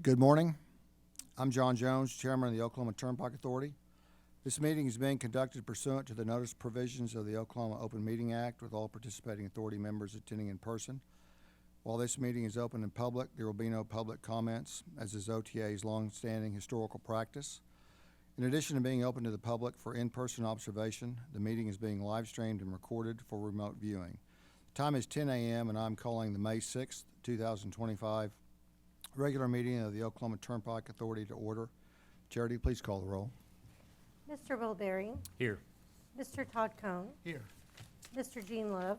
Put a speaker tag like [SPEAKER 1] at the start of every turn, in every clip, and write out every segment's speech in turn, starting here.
[SPEAKER 1] Good morning. I'm John Jones, Chairman of the Oklahoma Turnpike Authority. This meeting is being conducted pursuant to the notice provisions of the Oklahoma Open Meeting Act, with all participating authority members attending in person. While this meeting is open in public, there will be no public comments, as is OTA's long-standing historical practice. In addition to being open to the public for in-person observation, the meeting is being live-streamed and recorded for remote viewing. The time is 10 a.m., and I'm calling the May 6th, 2025 regular meeting of the Oklahoma Turnpike Authority to order. Charity, please call the roll.
[SPEAKER 2] Mr. Will Daring.
[SPEAKER 3] Here.
[SPEAKER 2] Mr. Todd Cone.
[SPEAKER 1] Here.
[SPEAKER 2] Mr. Gene Love.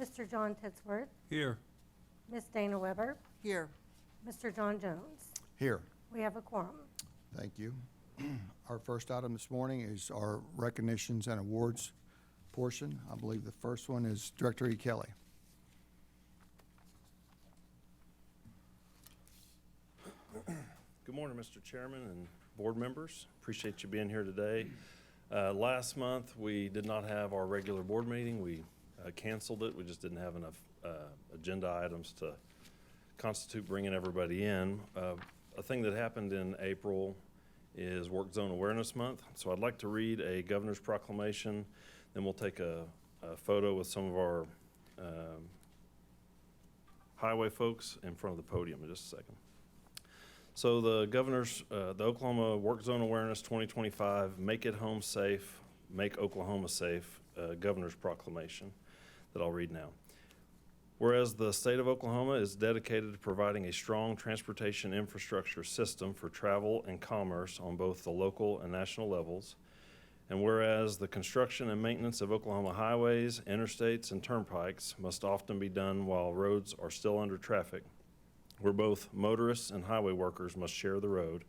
[SPEAKER 2] Mr. John Titsworth.
[SPEAKER 3] Here.
[SPEAKER 2] Miss Dana Weber.
[SPEAKER 4] Here.
[SPEAKER 2] Mr. John Jones.
[SPEAKER 1] Here.
[SPEAKER 2] We have a quorum.
[SPEAKER 1] Thank you. Our first item this morning is our recognitions and awards portion. I believe the first one is Director E. Kelly.
[SPEAKER 3] Good morning, Mr. Chairman and board members. Appreciate you being here today. Last month, we did not have our regular board meeting. We canceled it. We just didn't have enough agenda items to constitute bringing everybody in. A thing that happened in April is Work Zone Awareness Month. So I'd like to read a governor's proclamation. Then we'll take a photo with some of our highway folks in front of the podium in just a second. So the governor's, the Oklahoma Work Zone Awareness 2025, Make It Home Safe, Make Oklahoma Safe, governor's proclamation that I'll read now. Whereas the state of Oklahoma is dedicated to providing a strong transportation infrastructure system for travel and commerce on both the local and national levels, and whereas the construction and maintenance of Oklahoma highways, interstates, and turnpikes must often be done while roads are still under traffic, where both motorists and highway workers must share the road,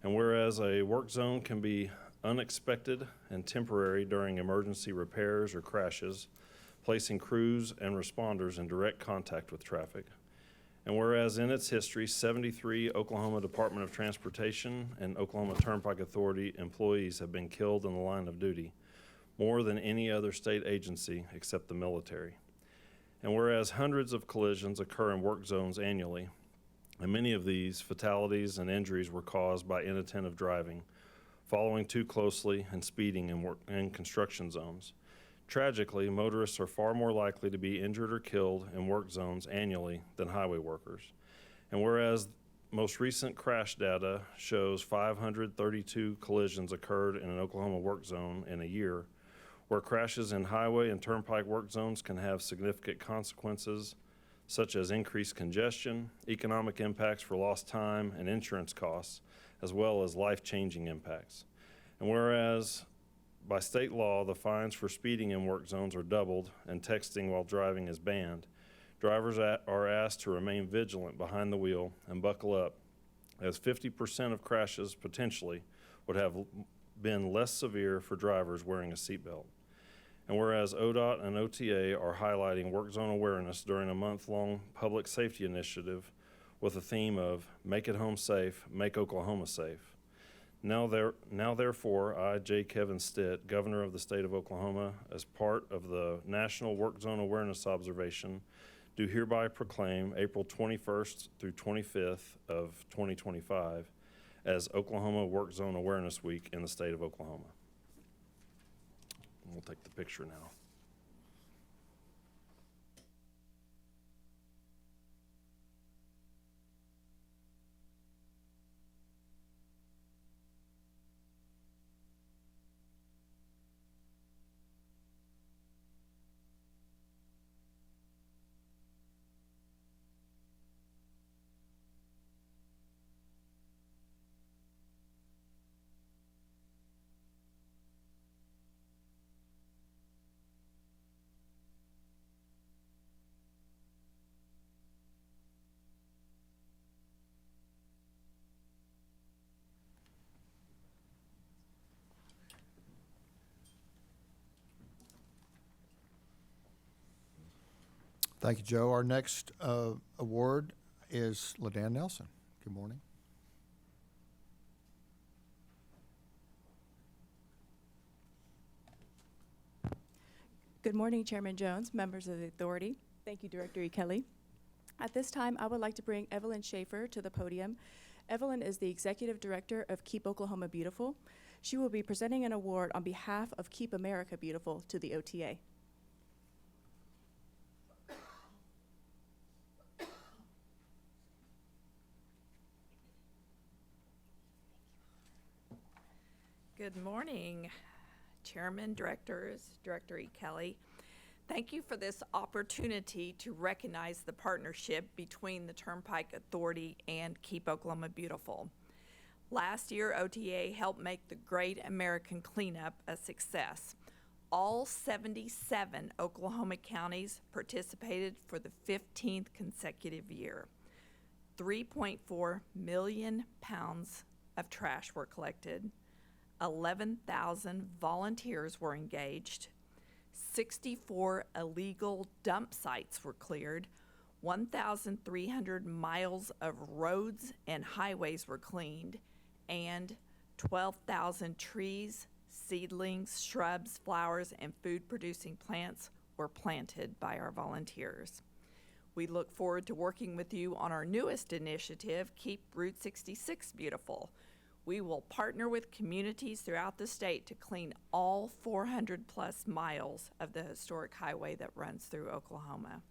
[SPEAKER 3] and whereas a work zone can be unexpected and temporary during emergency repairs or crashes, placing crews and responders in direct contact with traffic, and whereas in its history, 73 Oklahoma Department of Transportation and Oklahoma Turnpike Authority employees have been killed in the line of duty, more than any other state agency except the military. And whereas hundreds of collisions occur in work zones annually, and many of these fatalities and injuries were caused by inattentive driving, following too closely, and speeding in construction zones. Tragically, motorists are far more likely to be injured or killed in work zones annually than highway workers. And whereas most recent crash data shows 532 collisions occurred in an Oklahoma work zone in a year, where crashes in highway and turnpike work zones can have significant consequences, such as increased congestion, economic impacts for lost time and insurance costs, as well as life-changing impacts. And whereas by state law, the fines for speeding in work zones are doubled and texting while driving is banned, drivers are asked to remain vigilant behind the wheel and buckle up, as 50% of crashes potentially would have been less severe for drivers wearing a seatbelt. And whereas ODOT and OTA are highlighting work zone awareness during a month-long public safety initiative with a theme of Make It Home Safe, Make Oklahoma Safe. Now therefore, I, J. Kevin Stitt, Governor of the State of Oklahoma, as part of the National Work Zone Awareness Observation, do hereby proclaim April 21st through 25th of 2025 as Oklahoma Work Zone Awareness Week in the state of Oklahoma. We'll take the picture now.
[SPEAKER 1] Thank you, Joe. Our next award is LaDann Nelson. Good morning.
[SPEAKER 5] Good morning, Chairman Jones, members of the authority. Thank you, Director E. Kelly.
[SPEAKER 4] At this time, I would like to bring Evelyn Schaefer to the podium. Evelyn is the Executive Director of Keep Oklahoma Beautiful. She will be presenting an award on behalf of Keep America Beautiful to the OTA.
[SPEAKER 5] Good morning, Chairman, Directors, Director E. Kelly. Thank you for this opportunity to recognize the partnership between the Turnpike Authority and Keep Oklahoma Beautiful. Last year, OTA helped make the Great American Cleanup a success. All 77 Oklahoma counties participated for the 15th consecutive year. 3.4 million pounds of trash were collected. 11,000 volunteers were engaged. 64 illegal dump sites were cleared. 1,300 miles of roads and highways were cleaned, and 12,000 trees, seedlings, shrubs, flowers, and food-producing plants were planted by our volunteers. We look forward to working with you on our newest initiative, Keep Route 66 Beautiful. We will partner with communities throughout the state to clean all 400-plus miles of the historic highway that runs through Oklahoma.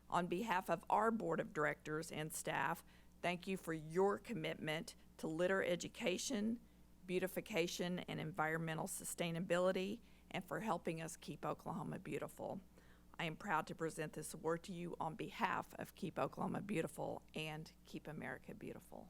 [SPEAKER 5] On behalf of our Board of Directors and staff, thank you for your commitment to litter education, beautification, and environmental sustainability, and for helping us keep Oklahoma beautiful. I am proud to present this award to you on behalf of Keep Oklahoma Beautiful and Keep America Beautiful.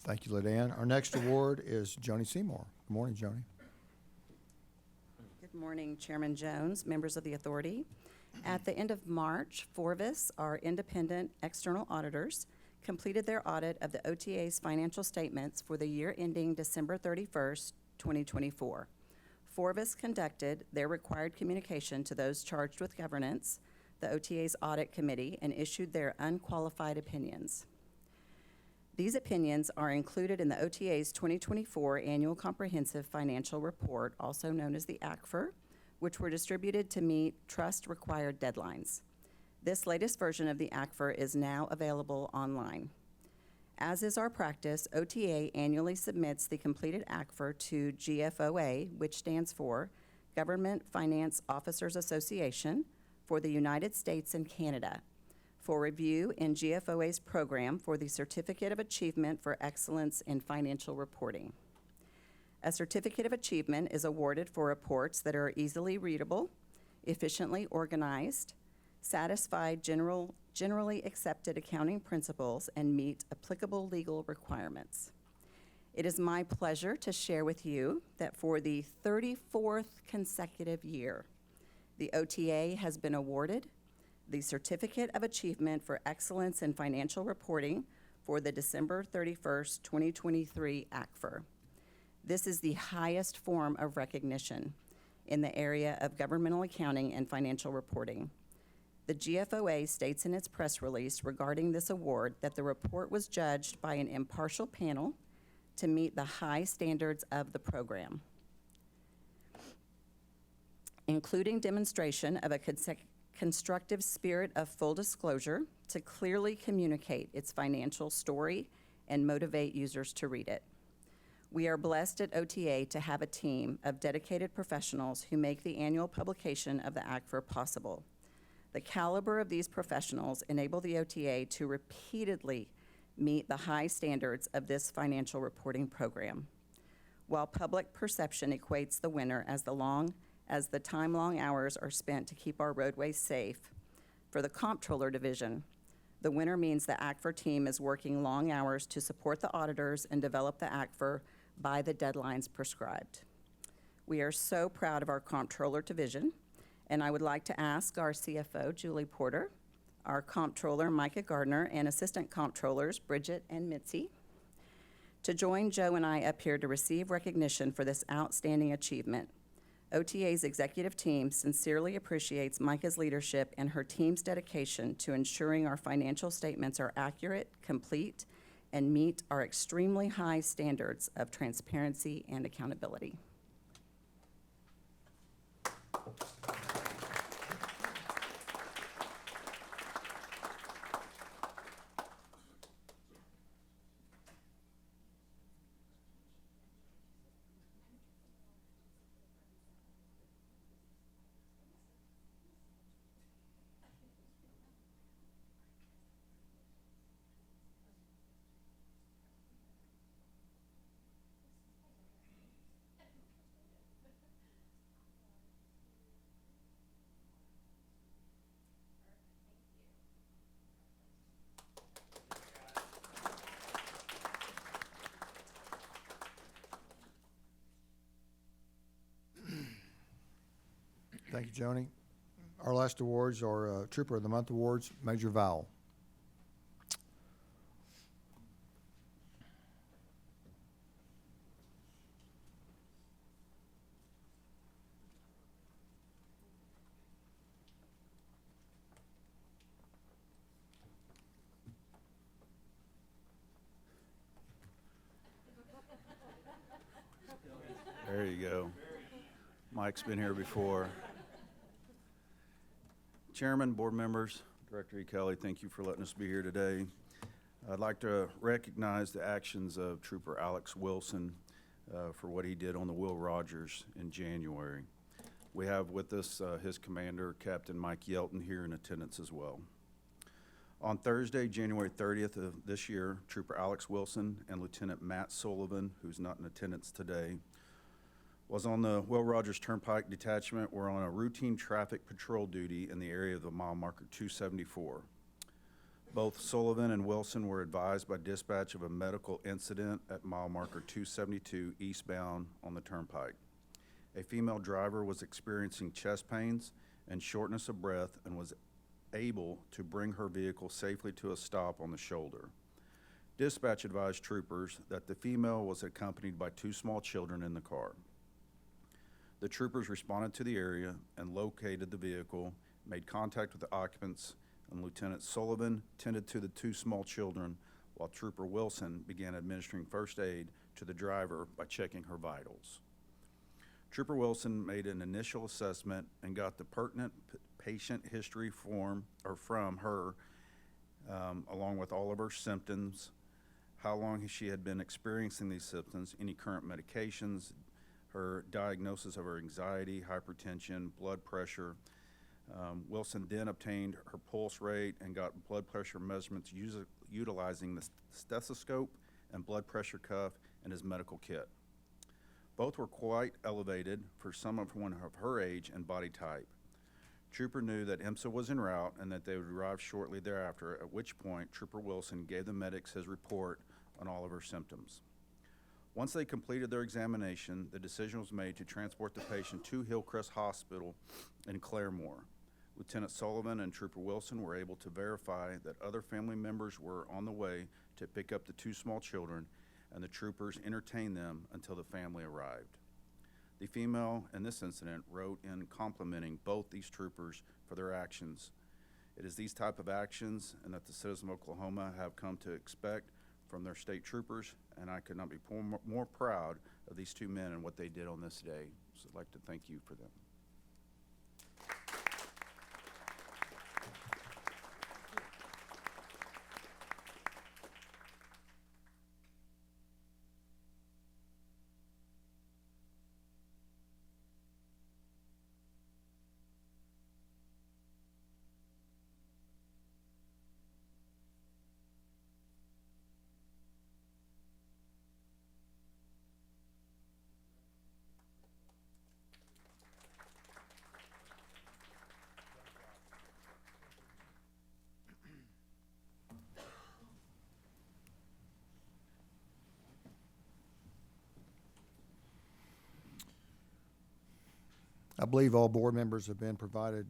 [SPEAKER 1] Thank you, LaDanne. Our next award is Joni Seymour. Good morning, Joni.
[SPEAKER 6] Good morning, Chairman Jones, members of the authority. At the end of March, Forvis, our independent external auditors, completed their audit of the OTA's financial statements for the year ending December 31st, 2024. Forvis conducted their required communication to those charged with governance, the OTA's audit committee, and issued their unqualified opinions. These opinions are included in the OTA's 2024 Annual Comprehensive Financial Report, also known as the ACFR, which were distributed to meet trust-required deadlines. This latest version of the ACFR is now available online. As is our practice, OTA annually submits the completed ACFR to GFOA, which stands for Government Finance Officers Association for the United States and Canada, for review in GFOA's program for the Certificate of Achievement for Excellence in Financial Reporting. A Certificate of Achievement is awarded for reports that are easily readable, efficiently organized, satisfy generally accepted accounting principles, and meet applicable legal requirements. It is my pleasure to share with you that for the 34th consecutive year, the OTA has been awarded the Certificate of Achievement for Excellence in Financial Reporting for the December 31st, 2023 ACFR. This is the highest form of recognition in the area of governmental accounting and financial reporting. The GFOA states in its press release regarding this award that the report was judged by an impartial panel to meet the high standards of the program, including demonstration of a constructive spirit of full disclosure to clearly communicate its financial story and motivate users to read it. We are blessed at OTA to have a team of dedicated professionals who make the annual publication of the ACFR possible. The caliber of these professionals enable the OTA to repeatedly meet the high standards of this financial reporting program. While public perception equates the winner as the long as the time-long hours are spent to keep our roadways safe. For the Comptroller Division, the winter means the ACFR team is working long hours to support the auditors and develop the ACFR by the deadlines prescribed. We are so proud of our Comptroller Division, and I would like to ask our CFO, Julie Porter, our Comptroller, Micah Gardner, and Assistant Comptrollers, Bridget and Mitzi, to join Joe and I up here to receive recognition for this outstanding achievement. OTA's executive team sincerely appreciates Micah's leadership and her team's dedication to ensuring our financial statements are accurate, complete, and meet our extremely high standards of transparency and accountability.
[SPEAKER 1] Thank you, Joni. Our last awards are Trooper of the Month Awards, Major Vowell.
[SPEAKER 7] There you go. Mike's been here before. Chairman, board members, Director E. Kelly, thank you for letting us be here today. I'd like to recognize the actions of Trooper Alex Wilson for what he did on the Will Rogers in January. We have with us his commander, Captain Mike Yelton, here in attendance as well. On Thursday, January 30th of this year, Trooper Alex Wilson and Lieutenant Matt Sullivan, who's not in attendance today, was on the Will Rogers Turnpike Detachment. Were on a routine traffic patrol duty in the area of the mile marker 274. Both Sullivan and Wilson were advised by dispatch of a medical incident at mile marker 272 eastbound on the turnpike. A female driver was experiencing chest pains and shortness of breath and was able to bring her vehicle safely to a stop on the shoulder. Dispatch advised troopers that the female was accompanied by 2 small children in the car. The troopers responded to the area and located the vehicle, made contact with the occupants, and Lieutenant Sullivan tended to the 2 small children while Trooper Wilson began administering first aid to the driver by checking her vitals. Trooper Wilson made an initial assessment and got the pertinent patient history from her, along with all of her symptoms, how long she had been experiencing these symptoms, any current medications, her diagnosis of her anxiety, hypertension, blood pressure. Wilson then obtained her pulse rate and got blood pressure measurements utilizing the stethoscope and blood pressure cuff in his medical kit. Both were quite elevated for someone of her age and body type. Trooper knew that IMSA was en route and that they would arrive shortly thereafter, at which point Trooper Wilson gave the medics his report on all of her symptoms. Once they completed their examination, the decision was made to transport the patient to Hillcrest Hospital in Claremore. Lieutenant Sullivan and Trooper Wilson were able to verify that other family members were on the way to pick up the 2 small children, and the troopers entertained them until the family arrived. The female in this incident wrote in complimenting both these troopers for their actions. It is these type of actions and that the citizens of Oklahoma have come to expect from their state troopers, and I could not be more proud of these 2 men and what they did on this day. So I'd like to thank you for them.
[SPEAKER 1] I believe all board members have been provided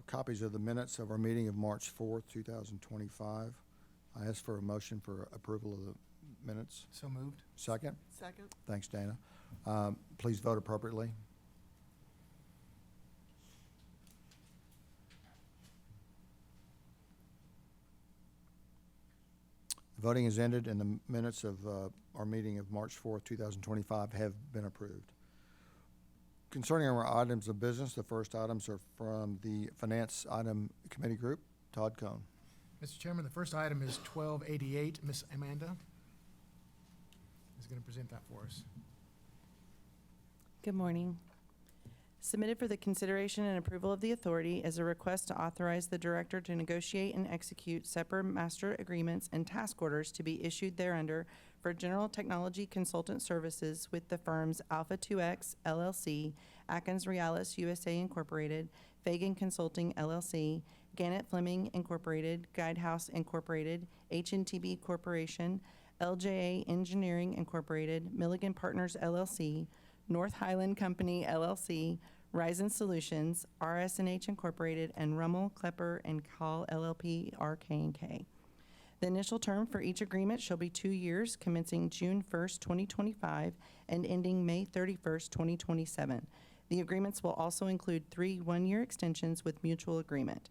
[SPEAKER 1] copies of the minutes of our meeting of March 4th, 2025. I ask for a motion for approval of the minutes.
[SPEAKER 8] So moved.
[SPEAKER 1] Second?
[SPEAKER 9] Second.
[SPEAKER 1] Thanks, Dana. Please vote appropriately. The voting is ended, and the minutes of our meeting of March 4th, 2025 have been approved. Concerning our items of business, the first items are from the Finance Item Committee Group. Todd Cohn.
[SPEAKER 8] Mr. Chairman, the first item is 1288. Ms. Amanda is going to present that for us.
[SPEAKER 10] Good morning. Submitted for the consideration and approval of the authority is a request to authorize the director to negotiate and execute separate master agreements and task orders to be issued thereunder for general technology consultant services with the firms Alpha 2X LLC, Atkins Realis USA Incorporated, Fagan Consulting LLC, Gannett Fleming Incorporated, Guidehouse Incorporated, HNTB Corporation, LJA Engineering Incorporated, Milligan Partners LLC, North Highland Company LLC, Ryzen Solutions, RS&H Incorporated, and Rummel, Klepper, and Call LLP, RK&K. The initial term for each agreement shall be 2 years, commencing June 1st, 2025, and ending May 31st, 2027. The agreements will also include 3 one-year extensions with mutual agreement.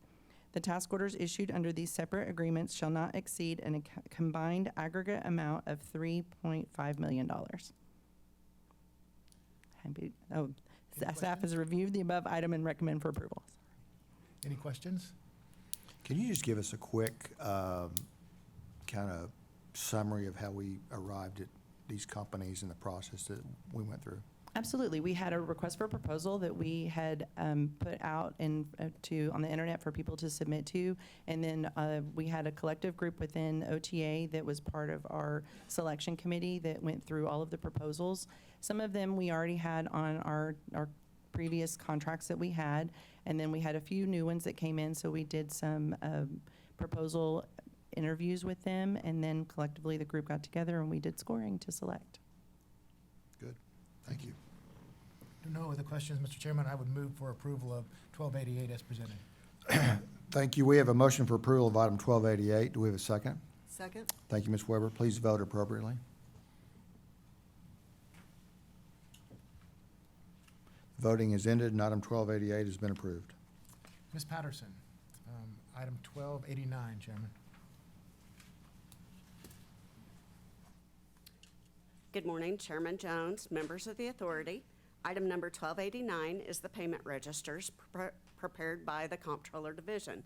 [SPEAKER 10] The task orders issued under these separate agreements shall not exceed a combined aggregate amount of $3.5 million. Staff has reviewed the above item and recommend for approval.
[SPEAKER 8] Any questions?
[SPEAKER 1] Can you just give us a quick kind of summary of how we arrived at these companies and the process that we went through?
[SPEAKER 10] Absolutely. We had a request for proposal that we had put out on the internet for people to submit to, and then we had a collective group within OTA that was part of our selection committee that went through all of the proposals. Some of them we already had on our previous contracts that we had, and then we had a few new ones that came in, so we did some proposal interviews with them, and then collectively the group got together and we did scoring to select.
[SPEAKER 1] Good. Thank you.
[SPEAKER 8] No other questions, Mr. Chairman. I would move for approval of 1288 as presented.
[SPEAKER 1] Thank you. We have a motion for approval of item 1288. Do we have a second?
[SPEAKER 9] Second.
[SPEAKER 1] Thank you, Ms. Weber. Please vote appropriately. Voting is ended, and item 1288 has been approved.
[SPEAKER 8] Ms. Patterson, item 1289, Chairman.
[SPEAKER 9] Good morning, Chairman Jones, members of the authority. Item number 1289 is the payment registers prepared by the Comptroller Division.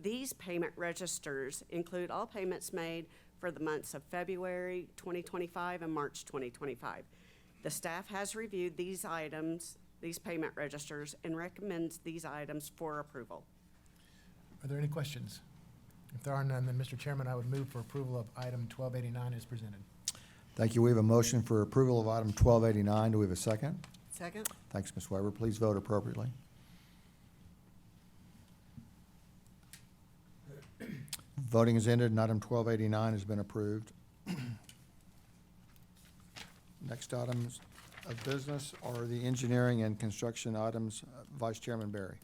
[SPEAKER 9] These payment registers include all payments made for the months of February 2025 and March 2025. The staff has reviewed these items, these payment registers, and recommends these items for approval.
[SPEAKER 8] Are there any questions? If there are none, then, Mr. Chairman, I would move for approval of item 1289 as presented.
[SPEAKER 1] Thank you. We have a motion for approval of item 1289. Do we have a second?
[SPEAKER 9] Second.
[SPEAKER 1] Thanks, Ms. Weber. Please vote appropriately. Voting is ended, and item 1289 has been approved. Next items of business are the engineering and construction items. Vice Chairman Barry.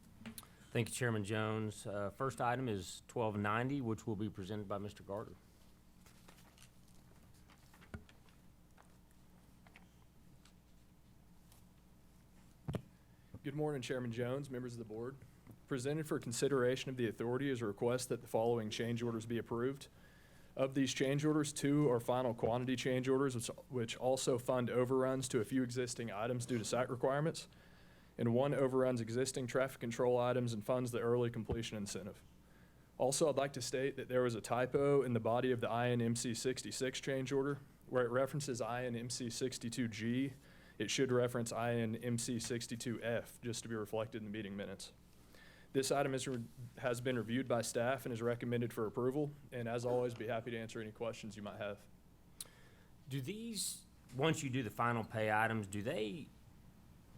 [SPEAKER 11] Thank you, Chairman Jones. First item is 1290, which will be presented by Mr. Garter.
[SPEAKER 12] Good morning, Chairman Jones, members of the board. Presented for consideration of the authority is a request that the following change orders be approved. Of these change orders, 2 are final quantity change orders, which also fund overruns to a few existing items due to site requirements, and 1 overruns existing traffic control items and funds the early completion incentive. Also, I'd like to state that there was a typo in the body of the INMC 66 change order, where it references INMC 62G. It should reference INMC 62F, just to be reflected in the meeting minutes. This item has been reviewed by staff and is recommended for approval, and as always, be happy to answer any questions you might have.
[SPEAKER 11] Do these, once you do the final pay items, do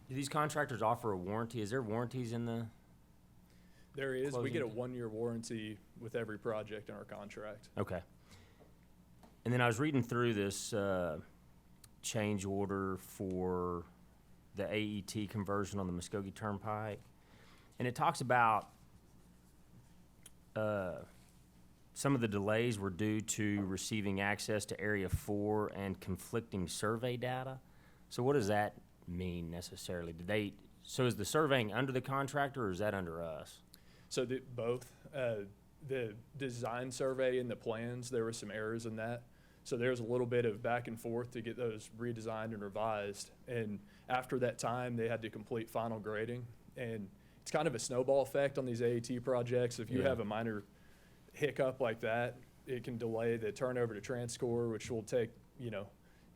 [SPEAKER 11] these contractors offer a warranty? Is there warranties in the?
[SPEAKER 12] There is. We get a
[SPEAKER 11] Closing.
[SPEAKER 12] 1-year warranty with every project in our contract.
[SPEAKER 11] Okay. And then I was reading through this change order for the AET conversion on the Muskogee Turnpike. And it talks about some of the delays were due to receiving access to Area 4 and conflicting survey data. So what does that mean necessarily? So is the surveying under the contractor, or is that under us?
[SPEAKER 12] So both. The design survey and the plans, there were some errors in that. So there was a little bit of back and forth to get those redesigned and revised. And after that time, they had to complete final grading. And it's kind of a snowball effect on these AET projects. If you
[SPEAKER 11] Yeah.
[SPEAKER 12] have a minor hiccup like that, it can delay the turnover to TransCore, which will take,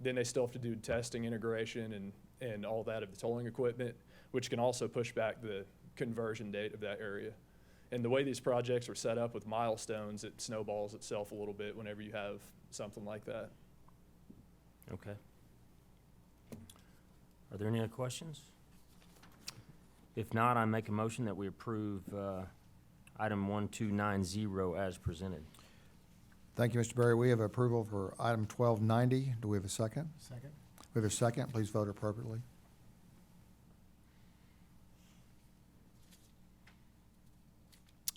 [SPEAKER 12] then they still have to do testing, integration, and all that of the tolling equipment, which can also push back the conversion date of that area. And the way these projects are set up with milestones, it snowballs itself a little bit whenever you have something like that.
[SPEAKER 11] Okay. Are there any other questions? If not, I make a motion that we approve item 1290 as presented.
[SPEAKER 1] Thank you, Mr. Berry. We have approval for item 1290. Do we have a second?
[SPEAKER 8] Second.
[SPEAKER 1] We have a second. Please vote appropriately.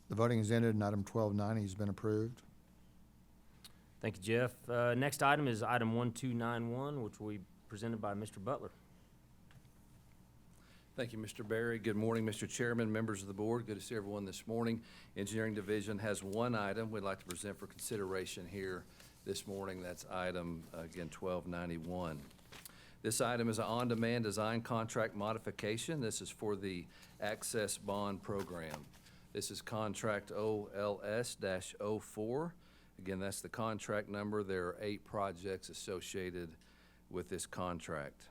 [SPEAKER 1] The voting is ended and item 1290 has been approved.
[SPEAKER 11] Thank you, Jeff. Next item is item 1291, which will be presented by Mr. Butler.
[SPEAKER 13] Thank you, Mr. Berry. Good morning, Mr. Chairman, members of the board. Good to see everyone this morning. Engineering Division has one item we'd like to present for consideration here this morning. That's item, again, 1291. This item is an on-demand design contract modification. This is for the Access Bond Program. This is contract OLS-04. Again, that's the contract number. There are 8 projects associated with this contract.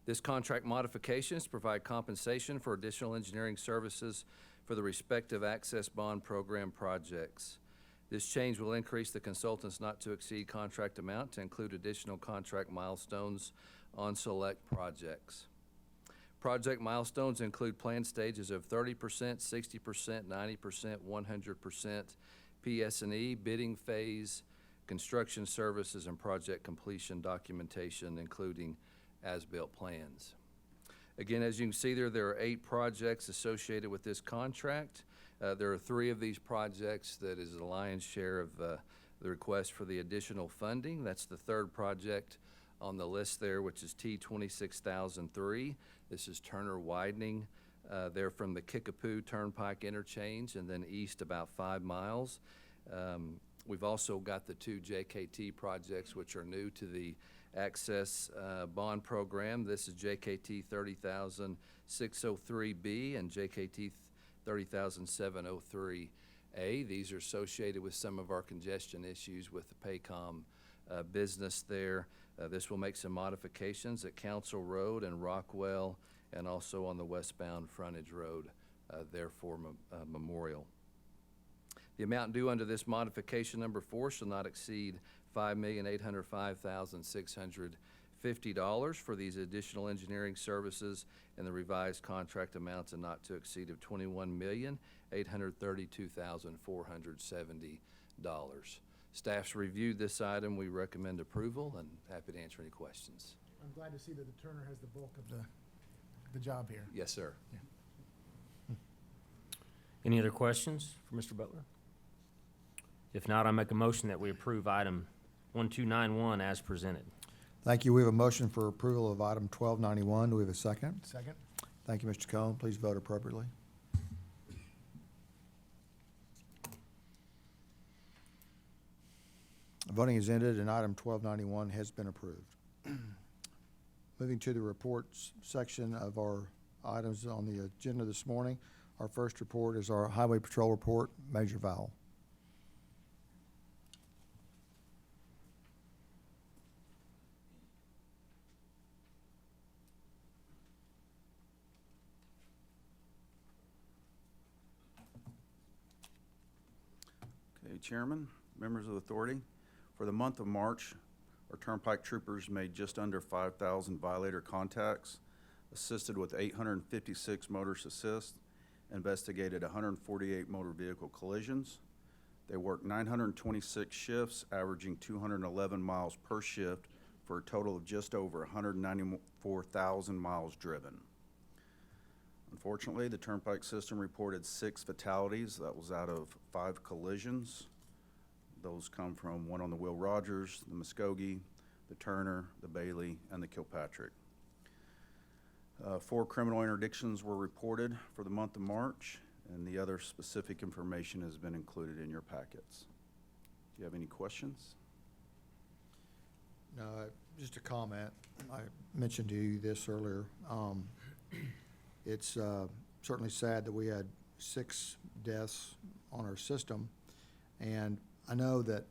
[SPEAKER 13] This contract modifications provide compensation for additional engineering services for the respective Access Bond Program projects. This change will increase the consultant's not-to-exceed contract amount to include additional contract milestones on select projects. Project milestones include planned stages of 30%, 60%, 90%, 100%, PS&E, bidding phase, construction services, and project completion documentation, including as-built plans. Again, as you can see there are 8 projects associated with this contract. There are 3 of these projects that is the lion's share of the request for the additional funding. That's the 3rd project on the list there, which is T26003. This is Turner widening there from the Kickapoo Turnpike interchange and then east about 5 miles. We've also got the 2 JKT projects, which are new to the Access Bond Program. This is JKT 30603B and JKT 30703A. These are associated with some of our congestion issues with the Paycom business there. This will make some modifications at Council Road and Rockwell, and also on the westbound frontage road there for Memorial. The amount due under this modification number 4 shall not exceed $5,805,650 for these additional engineering services, and the revised contract amounts are not to exceed of $21,832,470. Staff's reviewed this item. We recommend approval and happy to answer any questions.
[SPEAKER 8] I'm glad to see that the Turner has the bulk of the job here.
[SPEAKER 13] Yes, sir.
[SPEAKER 11] Any other questions for Mr. Butler? If not, I make a motion that we approve item 1291 as presented.
[SPEAKER 1] Thank you. We have a motion for approval of item 1291. Do we have a second?
[SPEAKER 8] Second.
[SPEAKER 1] Thank you, Mr. Cohen. Please vote appropriately. Voting is ended and item 1291 has been approved. Moving to the reports section of our items on the agenda this morning. Our first report is our Highway Patrol report. Major Vowell.
[SPEAKER 7] Okay, Chairman, members of the authority, for the month of March, our Turnpike troopers made just under 5,000 violator contacts, assisted with 856 motorist assists, investigated 148 motor vehicle collisions. They worked 926 shifts, averaging 211 miles per shift for a total of just over 194,000 miles driven. Unfortunately, the Turnpike system reported 6 fatalities. That was out of 5 collisions. Those come from one on the Will Rogers, the Muskogee, the Turner, the Bailey, and the Kilpatrick. 4 criminal interdictions were reported for the month of March, and the other specific information has been included in your packets. Do you have any questions?
[SPEAKER 1] No, just a comment. I mentioned to you this earlier. It's certainly sad that we had 6 deaths on our system, and I know that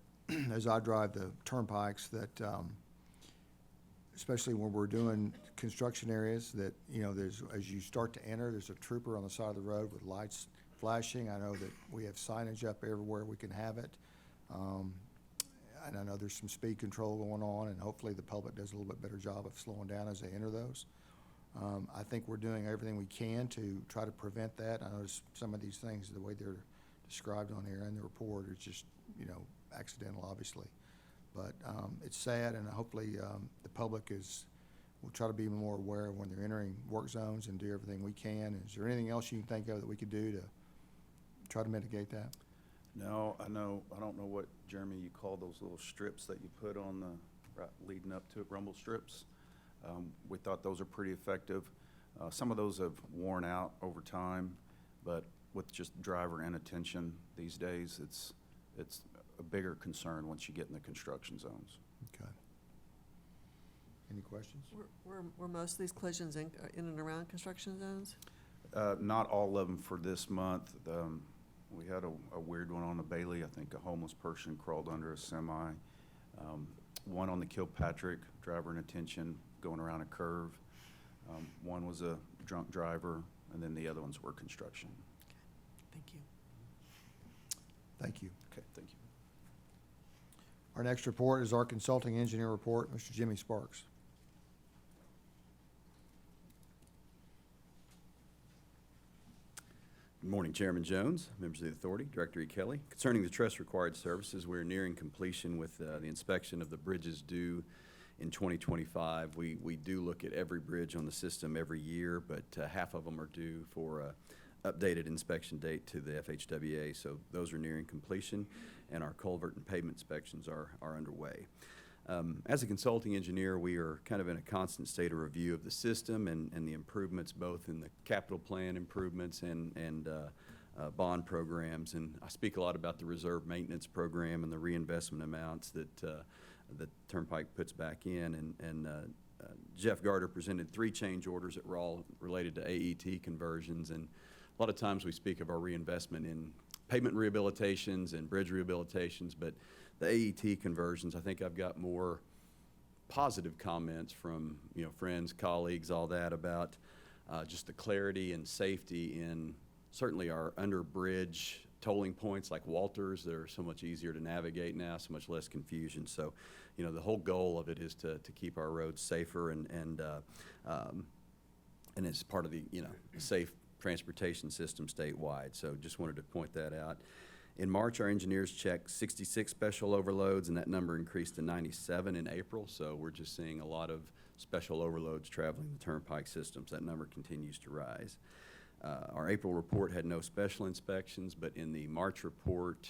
[SPEAKER 1] as I drive the turnpikes that especially when we're doing construction areas, that, you know, there's, as you start to enter, there's a trooper on the side of the road with lights flashing. I know that we have signage up everywhere we can have it. And I know there's some speed control going on, and hopefully the public does a little bit better job of slowing down as they enter those. I think we're doing everything we can to try to prevent that. I notice some of these things, the way they're described on here in the report, are just, you know, accidental, obviously. But it's sad, and hopefully the public will try to be more aware when they're entering work zones and do everything we can. Is there anything else you can think of that we could do to try to mitigate that?
[SPEAKER 7] No, I don't know what, Jeremy, you call those little strips that you put on the, right, leading up to it, rumble strips. We thought those are pretty effective. Some of those have worn out over time, but with just driver inattention these days, it's a bigger concern once you get in the construction zones.
[SPEAKER 1] Okay. Any questions?
[SPEAKER 14] Were most of these collisions in and around construction zones?
[SPEAKER 7] Not all of them for this month. We had a weird one on the Bailey. I think a homeless person crawled under a semi. One on the Kilpatrick, driver inattention, going around a curve. One was a drunk driver, and then the other ones were construction.
[SPEAKER 14] Thank you.
[SPEAKER 1] Thank you.
[SPEAKER 7] Okay, thank you.
[SPEAKER 1] Our next report is our consulting engineer report, Mr. Jimmy Sparks.
[SPEAKER 15] Good morning, Chairman Jones, members of the authority, Director E. Kelly. Concerning the trust required services, we're nearing completion with the inspection of the bridges due in 2025. We do look at every bridge on the system every year, but half of them are due for updated inspection date to the FHWA, so those are nearing completion, and our culvert and pavement inspections are underway. As a consulting engineer, we are kind of in a constant state of review of the system and the improvements, both in the capital plan improvements and bond programs. And I speak a lot about the reserve maintenance program and the reinvestment amounts that the Turnpike puts back in. And Jeff Garter presented 3 change orders that were all related to AET conversions. And a lot of times we speak of our reinvestment in pavement rehabilitations and bridge rehabilitations, but the AET conversions, I think I've got more positive comments from, you know, friends, colleagues, all that, about just the clarity and safety in certainly our under-bridge tolling points like Walters. They're so much easier to navigate now, so much less confusion. So, you know, the whole goal of it is to keep our roads safer and it's part of the, you know, safe transportation system statewide. So just wanted to point that out. In March, our engineers checked 66 special overloads, and that number increased to 97 in April. So we're just seeing a lot of special overloads traveling the Turnpike systems. That number continues to rise. Our April report had no special inspections, but in the March report,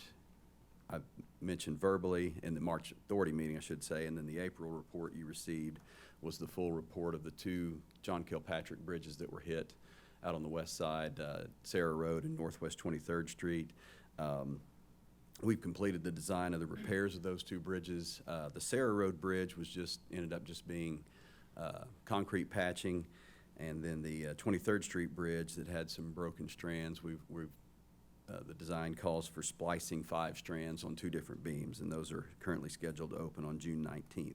[SPEAKER 15] I mentioned verbally, in the March authority meeting, I should say, and then the April report you received was the full report of the 2 John Kilpatrick bridges that were hit out on the west side, Sarah Road and Northwest 23rd Street. We've completed the design of the repairs of those 2 bridges. The Sarah Road Bridge ended up just being concrete patching, and then the 23rd Street Bridge that had some broken strands, the design calls for splicing 5 strands on 2 different beams, and those are currently scheduled to open on June 19th.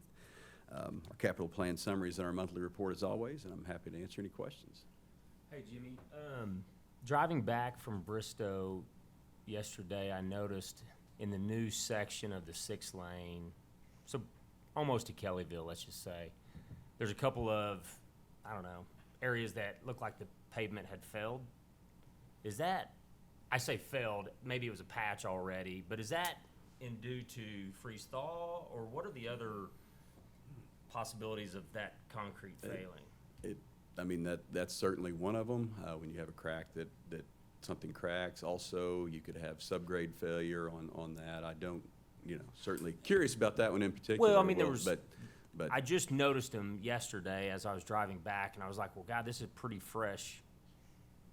[SPEAKER 15] Our capital plan summary is in our monthly report as always, and I'm happy to answer any questions.
[SPEAKER 11] Hey, Jimmy. Driving back from Bristow yesterday, I noticed in the new section of the 6-lane, so almost to Kellyville, let's just say, there's a couple of, I don't know, areas that look like the pavement had failed. Is that, I say failed, maybe it was a patch already, but is that due to freeze thaw, or what are the other possibilities of that concrete failing?
[SPEAKER 15] I mean, that's certainly one of them. When you have a crack that something cracks. Also, you could have subgrade failure on that. I don't, certainly curious about that one in particular.
[SPEAKER 11] Well, I mean, there was,
[SPEAKER 15] but
[SPEAKER 11] I just noticed them yesterday as I was driving back, and I was like, well, God, this is a pretty fresh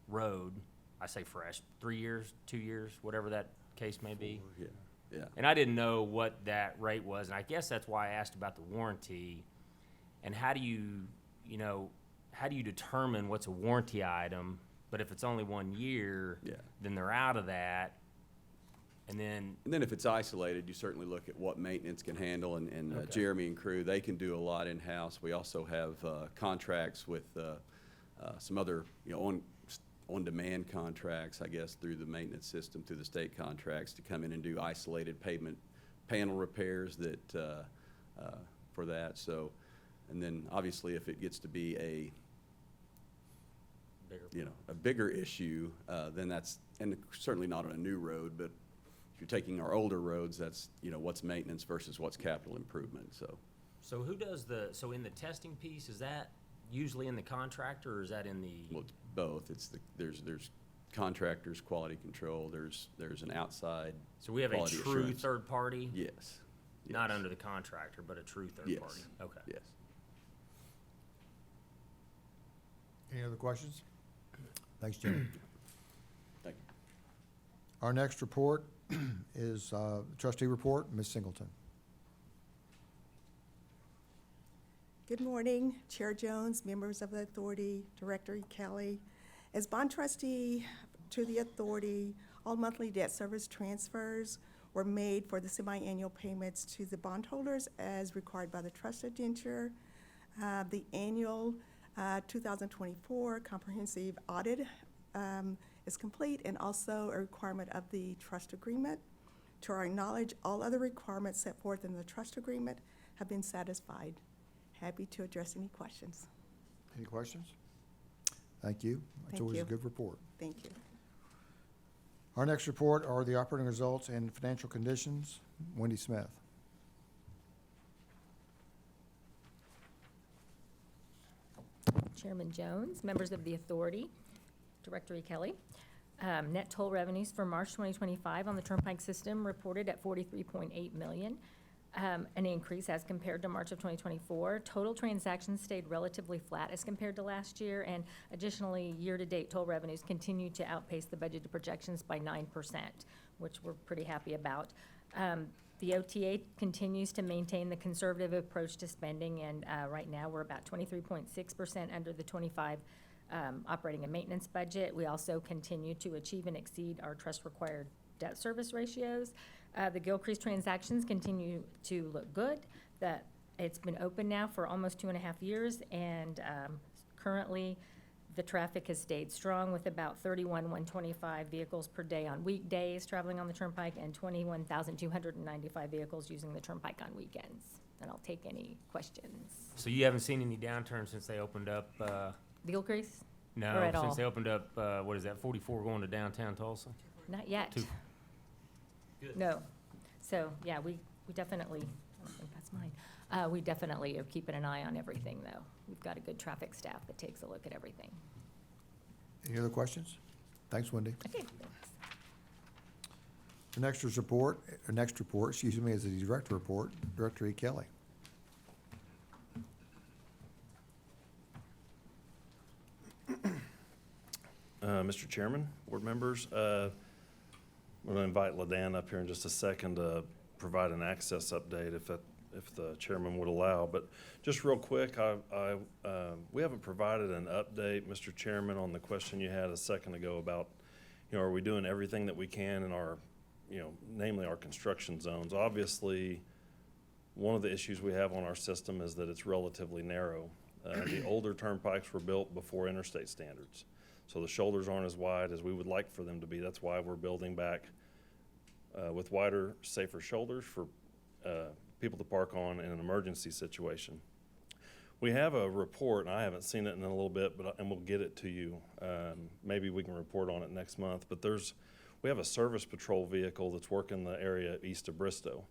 [SPEAKER 11] road. I say fresh, 3 years, 2 years, whatever that case may be.
[SPEAKER 15] yeah.
[SPEAKER 11] And I didn't know what that rate was, and I guess that's why I asked about the warranty. And how do you determine what's a warranty item? But if it's only 1 year, then they're out of that. And then
[SPEAKER 15] if it's isolated, you certainly look at what maintenance can handle, and
[SPEAKER 11] Okay.
[SPEAKER 15] Jeremy and crew, they can do a lot in-house. We also have contracts with some other, on-demand contracts, I guess, through the maintenance system, through the state contracts, to come in and do isolated pavement panel repairs that for that. So, and then obviously if it gets to be a bigger issue, then that's, and certainly not on a new road, but if you're taking our older roads, that's, what's maintenance versus what's capital improvement,
[SPEAKER 11] so who does so in the testing piece, is that usually in the contractor, or is that in the?
[SPEAKER 15] Well, it's both. There's contractors, quality control, there's an outside.
[SPEAKER 11] So we have a
[SPEAKER 15] quality
[SPEAKER 11] true
[SPEAKER 15] assurance.
[SPEAKER 11] third party?
[SPEAKER 15] Yes.
[SPEAKER 11] Not under the contractor, but a true third
[SPEAKER 15] Yes.
[SPEAKER 11] party? Okay.
[SPEAKER 15] Yes.
[SPEAKER 1] Any other questions? Thanks, Jim.
[SPEAKER 15] Thank you.
[SPEAKER 1] Our next report is Trustee Report, Ms. Singleton.
[SPEAKER 16] Good morning, Chair Jones, members of the authority, Director E. Kelly. As bond trustee to the authority, all monthly debt service transfers were made for the semi-annual payments to the bondholders as required by the trust indenture. The annual 2024 comprehensive audit is complete, and also a requirement of the trust agreement. To our knowledge, all other requirements set forth in the trust agreement have been satisfied. Happy to address any questions.
[SPEAKER 1] Any questions? Thank you. It's
[SPEAKER 16] Thank
[SPEAKER 1] always a
[SPEAKER 16] you.
[SPEAKER 1] good report.
[SPEAKER 16] Thank you.
[SPEAKER 1] Our next report are the operating results and financial conditions. Wendy Smith.
[SPEAKER 17] Chairman Jones, members of the authority, Director E. Kelly. Net toll revenues for March 2025 on the Turnpike system reported at $43.8 million, an increase as compared to March of 2024. Total transactions stayed relatively flat as compared to last year, and additionally, year-to-date toll revenues continue to outpace the budgeted projections by 9%, which we're pretty happy about. The OTA continues to maintain the conservative approach to spending, and right now we're about 23.6% under the 25 operating and maintenance budget. We also continue to achieve and exceed our trust-required debt service ratios. The Gilcrease transactions continue to look good. It's been open now for almost 2.5 years, and currently the traffic has stayed strong with about 125 vehicles per day on weekdays traveling on the Turnpike and 21,295 vehicles using the Turnpike on weekends. And I'll take any questions.
[SPEAKER 11] So you haven't seen any downturn since they opened up?
[SPEAKER 17] Gilcrease?
[SPEAKER 11] No,
[SPEAKER 17] Or at
[SPEAKER 11] since
[SPEAKER 17] all?
[SPEAKER 11] they opened up, what is that, 44 going to downtown Tulsa?
[SPEAKER 17] Not yet. No. So, yeah, we definitely, I don't think that's mine. We definitely are keeping an eye on everything, though. We've got a good traffic staff that takes a look at everything.
[SPEAKER 1] Any other questions? Thanks, Wendy.
[SPEAKER 17] Okay, thanks.
[SPEAKER 1] The next report, is the Director Report, Director E. Kelly.
[SPEAKER 3] Mr. Chairman, board members, I'm going to invite LaDan up here in just a second to provide an access update if the chairman would allow. But just real quick, we haven't provided an update, Mr. Chairman, on the question you had a second ago about, are we doing everything that we can in our, namely our construction zones? Obviously, one of the issues we have on our system is that it's relatively narrow. The older turnpikes were built before interstate standards. So the shoulders aren't as wide as we would like for them to be. That's why we're building back with wider, safer shoulders for people to park on in an emergency situation. We have a report, and I haven't seen it in a little bit, and we'll get it to you. Maybe we can report on it next month. But we have a service patrol vehicle that's working the area east of Bristow.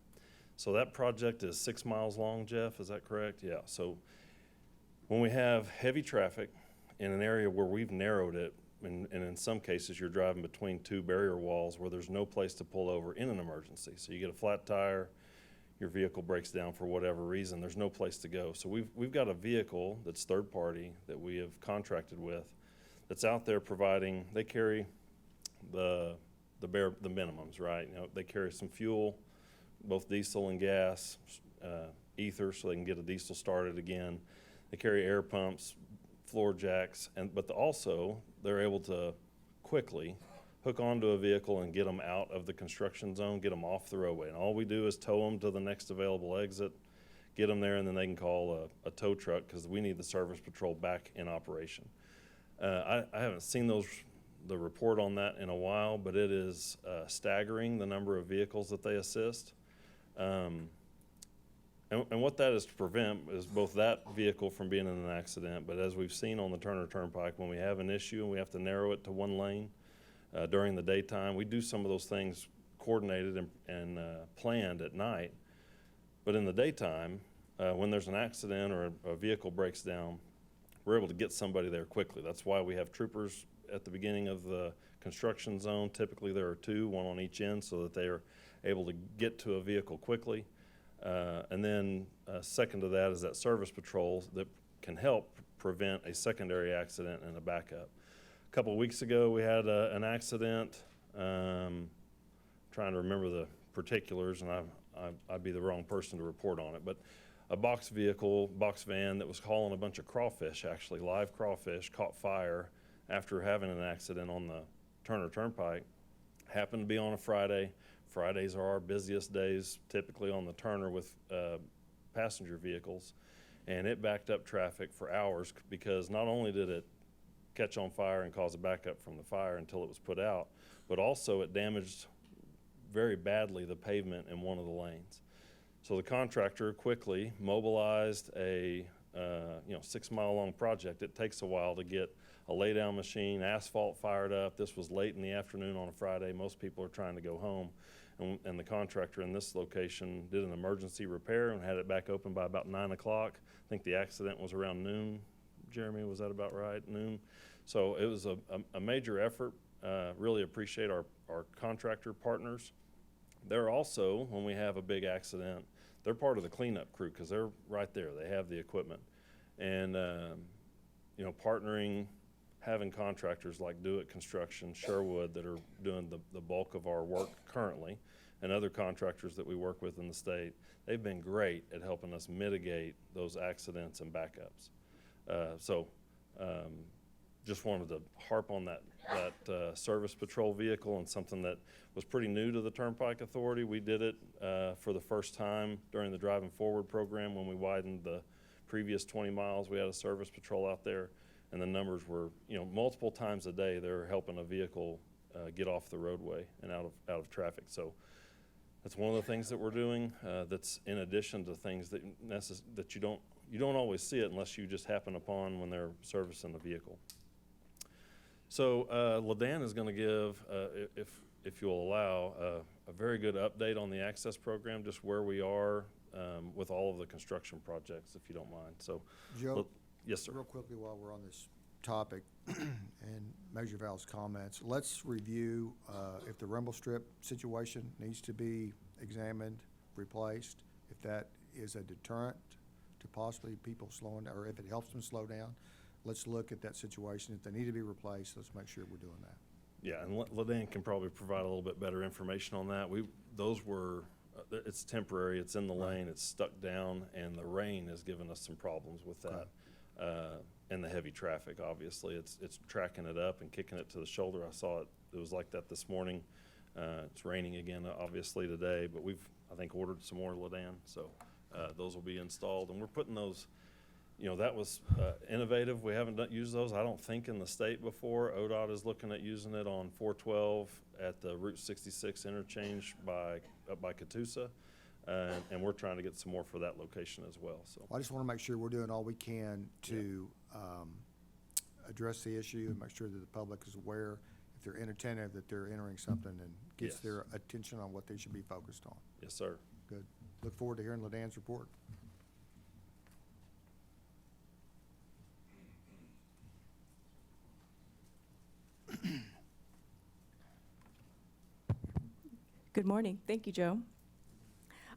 [SPEAKER 3] So that project is 6 miles long, Jeff, is that correct? Yeah, so when we have heavy traffic in an area where we've narrowed it, and in some cases you're driving between two barrier walls where there's no place to pull over in an emergency. So you get a flat tire, your vehicle breaks down for whatever reason, there's no place to go. So we've got a vehicle that's third party that we have contracted with that's out there providing, they carry the minimums, right? You know, they carry some fuel, both diesel and gas, ether, so they can get a diesel started again. They carry air pumps, floor jacks, but also they're able to quickly hook onto a vehicle and get them out of the construction zone, get them off the roadway. And all we do is tow them to the next available exit, get them there, and then they can call a tow truck because we need the service patrol back in operation. I haven't seen the report on that in a while, but it is staggering the number of vehicles that they assist. And what that is to prevent is both that vehicle from being in an accident, but as we've seen on the Turner Turnpike, when we have an issue and we have to narrow it to one lane during the daytime, we do some of those things coordinated and planned at night. But in the daytime, when there's an accident or a vehicle breaks down, we're able to get somebody there quickly. That's why we have troopers at the beginning of the construction zone. Typically there are two, one on each end, so that they are able to get to a vehicle quickly. And then second to that is that service patrol that can help prevent a secondary accident and a backup. A couple of weeks ago we had an accident, trying to remember the particulars, and I'd be the wrong person to report on it, but a box van that was hauling a bunch of crawfish, actually live crawfish, caught fire after having an accident on the Turner Turnpike. Happened to be on a Friday. Fridays are our busiest days, typically on the Turner with passenger vehicles, and it backed up traffic for hours because not only did it catch on fire and cause a backup from the fire until it was put out, but also it damaged very badly the pavement in one of the lanes. So the contractor quickly mobilized a 6 mile long project. It takes a while to get a laydown machine, asphalt fired up. This was late in the afternoon on a Friday. Most people are trying to go home. And the contractor in this location did an emergency repair and had it back open by about 9 o'clock. I think the accident was around noon. Jeremy, was that about right? Noon? So it was a major effort. Really appreciate our contractor partners. They're also, when we have a big accident, they're part of the cleanup crew because they're right there. They have the equipment. And, partnering, having contractors like Do It Construction, Sherwood, that are doing the bulk of our work currently, and other contractors that we work with in the state, they've been great at helping us mitigate those accidents and backups. Just wanted to harp on that service patrol vehicle, and something that was pretty new to the Turnpike Authority. We did it for the first time during the Driving Forward program when we widened the previous 20 miles. We had a service patrol out there, and the numbers were, multiple times a day they're helping a vehicle get off the roadway and out of traffic. So that's one of the things that we're doing. That's in addition to things that you don't always see it unless you just happen upon when they're servicing the vehicle. So LaDan is going to give, if you'll allow, a very good update on the access program, just where we are with all of the construction projects, if you don't mind. So,
[SPEAKER 1] Joe?
[SPEAKER 3] Yes, sir.
[SPEAKER 1] Real quickly while we're on this topic, and Measure Val's comments, let's review if the rumble strip situation needs to be examined, replaced, if that is a deterrent to possibly people slowing down, or if it helps them slow down. Let's look at that situation. If they need to be replaced, let's make sure we're doing that.
[SPEAKER 3] Yeah, and LaDan can probably provide a little bit better information on that. It's temporary, it's in the lane, it's stuck down, and the rain has given us some problems with that. And the heavy traffic, obviously. It's tracking it up and kicking it to the shoulder. I saw it was like that this morning. It's raining again, obviously, today, but we've, I think, ordered some more LaDan, so those will be installed. And we're putting those, that was innovative. We haven't used those, I don't think, in the state before. ODOT is looking at using it on 412 at the Route 66 interchange up by Catoosa. And we're trying to get some more for that location as well. So
[SPEAKER 1] I just want to make sure we're doing all we can to address the issue and make sure that the public is aware, if they're inattentive, that they're entering something and gets
[SPEAKER 3] Yes.
[SPEAKER 1] their attention on what they should be focused on.
[SPEAKER 3] Yes, sir.
[SPEAKER 1] Good. Look forward to hearing LaDan's report.
[SPEAKER 4] Good morning. Thank you, Joe.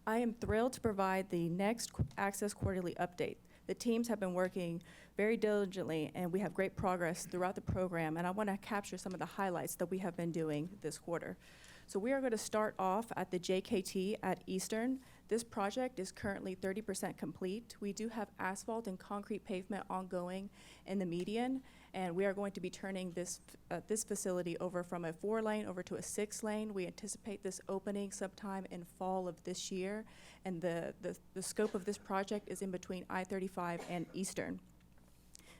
[SPEAKER 4] I am thrilled to provide the next Access Quarterly update. The teams have been working very diligently, and we have great progress throughout the program, and I want to capture some of the highlights that we have been doing this quarter. So we are going to start off at the JKT at Eastern. This project is currently 30% complete. We do have asphalt and concrete pavement ongoing in the median, and we are going to be turning this facility over from a 4-lane over to a 6-lane. We anticipate this opening sometime in fall of this year, and the scope of this project is in between I-35 and Eastern.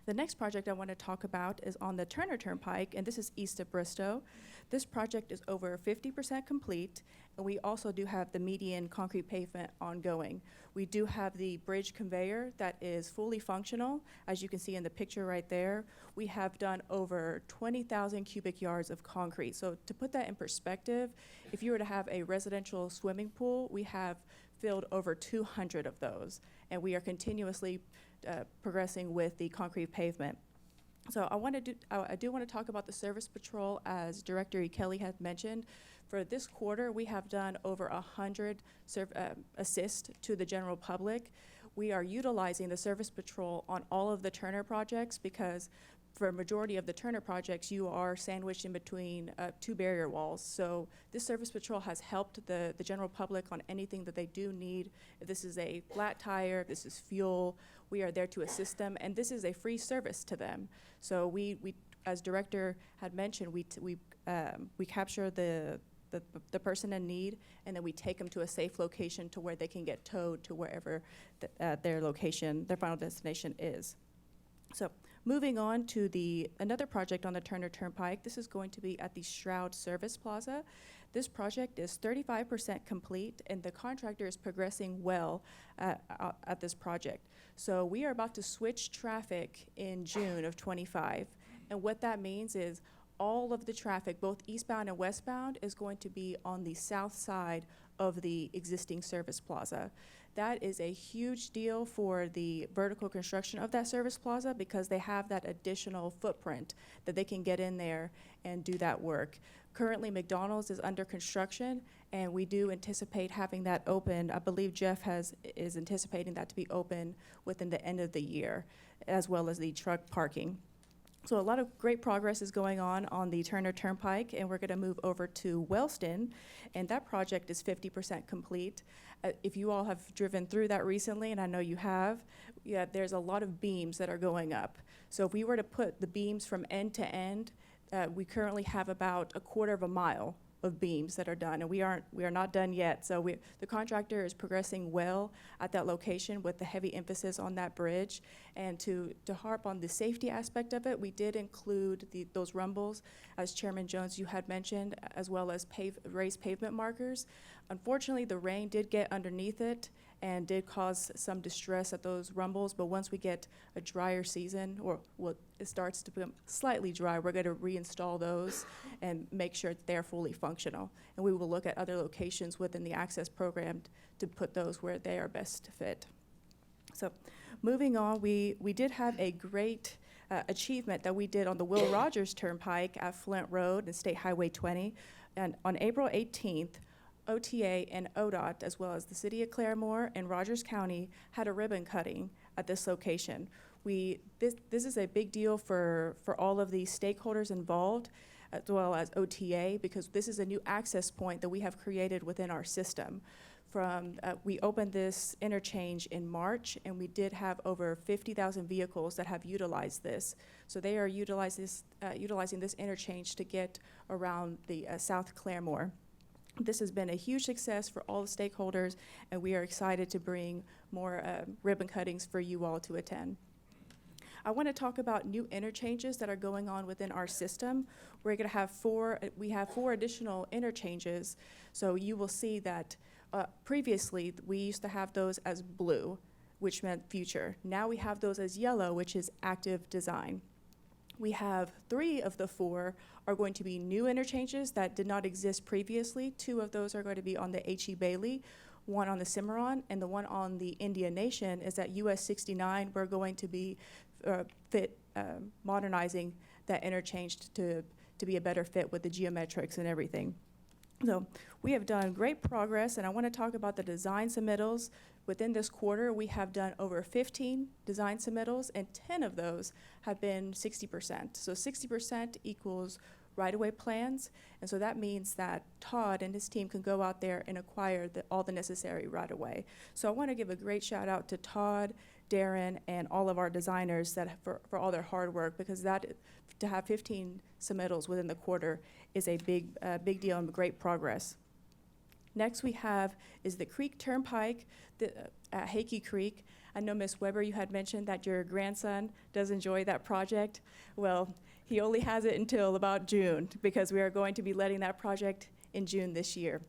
[SPEAKER 4] The next project I want to talk about is on the Turner Turnpike, and this is east of Bristow. This project is over 50% complete, and we also do have the median concrete pavement ongoing. We do have the bridge conveyor that is fully functional, as you can see in the picture right there. We have done over 20,000 cubic yards of concrete. So to put that in perspective, if you were to have a residential swimming pool, we have filled over 200 of those, and we are continuously progressing with the concrete pavement. So I do want to talk about the service patrol, as Director E. Kelly had mentioned. For this quarter, we have done over 100 assists to the general public. We are utilizing the service patrol on all of the Turner projects because for a majority of the Turner projects, you are sandwiched in between 2 barrier walls. So this service patrol has helped the general public on anything that they do need. If this is a flat tire, if this is fuel, we are there to assist them, and this is a free service to them. So we as Director had mentioned, we capture the person in need, and then we take them to a safe location to where they can get towed to wherever their location, their final destination is. So moving on to another project on the Turner Turnpike, this is going to be at the Stroud Service Plaza. This project is 35% complete, and the contractor is progressing well at this project. So we are about to switch traffic in June of '25, and what that means is all of the traffic, both eastbound and westbound, is going to be on the south side of the existing service plaza. That is a huge deal for the vertical construction of that service plaza because they have that additional footprint that they can get in there and do that work. Currently, McDonald's is under construction, and we do anticipate having that open. I believe Jeff is anticipating that to be open within the end of the year, as well as the truck parking. So a lot of great progress is going on the Turner Turnpike, and we're going to move over to Wellston, and that project is 50% complete. If you all have driven through that recently, and I know you have, there's a lot of beams that are going up. So if we were to put the beams from end to end, we currently have about a quarter of a mile of beams that are done, and we are not done yet. So the contractor is progressing well at that location with the heavy emphasis on that bridge. And to harp on the safety aspect of it, we did include those rumbles, as Chairman Jones, you had mentioned, as well as raised pavement markers. Unfortunately, the rain did get underneath it and did cause some distress at those rumbles, but once we get a drier season, or it starts to become slightly dry, we're going to reinstall those and make sure that they're fully functional. And we will look at other locations within the access program to put those where they are best fit. So moving on, we did have a great achievement that we did on the Will Rogers Turnpike at Flint Road and State Highway 20. And on April 18th, OTA and ODOT, as well as the City of Claremore and Rogers County, had a ribbon cutting at this location. This is a big deal for all of the stakeholders involved, as well as OTA, because this is a new access point that we have created within our system. We opened this interchange in March, and we did have over 50,000 vehicles that have utilized this. So they are utilizing this interchange to get around the South Claremore. This has been a huge success for all the stakeholders, and we are excited to bring more ribbon cuttings for you all to attend. I want to talk about new interchanges that are going on within our system. We're going to have we have 4 additional interchanges. So you will see that previously we used to have those as blue, which meant future. Now we have those as yellow, which is active design. We have 3 of the 4 are going to be new interchanges that did not exist previously. 2 of those are going to be on the H.E. Bailey. one on the Cimarron and the one on the Indian Nation is that US 69, we're going to be modernizing that interchange to be a better fit with the geometrics and everything. So we have done great progress, and I want to talk about the design submittals. Within this quarter, we have done over 15 design submittals, and 10 of those have been 60%. So 60% equals right-of-way plans, and so that means that Todd and his team can go out there and acquire all the necessary right-of-way. So I want to give a great shout out to Todd, Darren, and all of our designers for all their hard work, because to have 15 submittals within the quarter is a big deal and great progress. Next we have is the Creek Turnpike at Hakey Creek. I know, Ms. Weber, you had mentioned that your grandson does enjoy that project. Well, he only has it until about June, because we are going to be letting that project in June this year.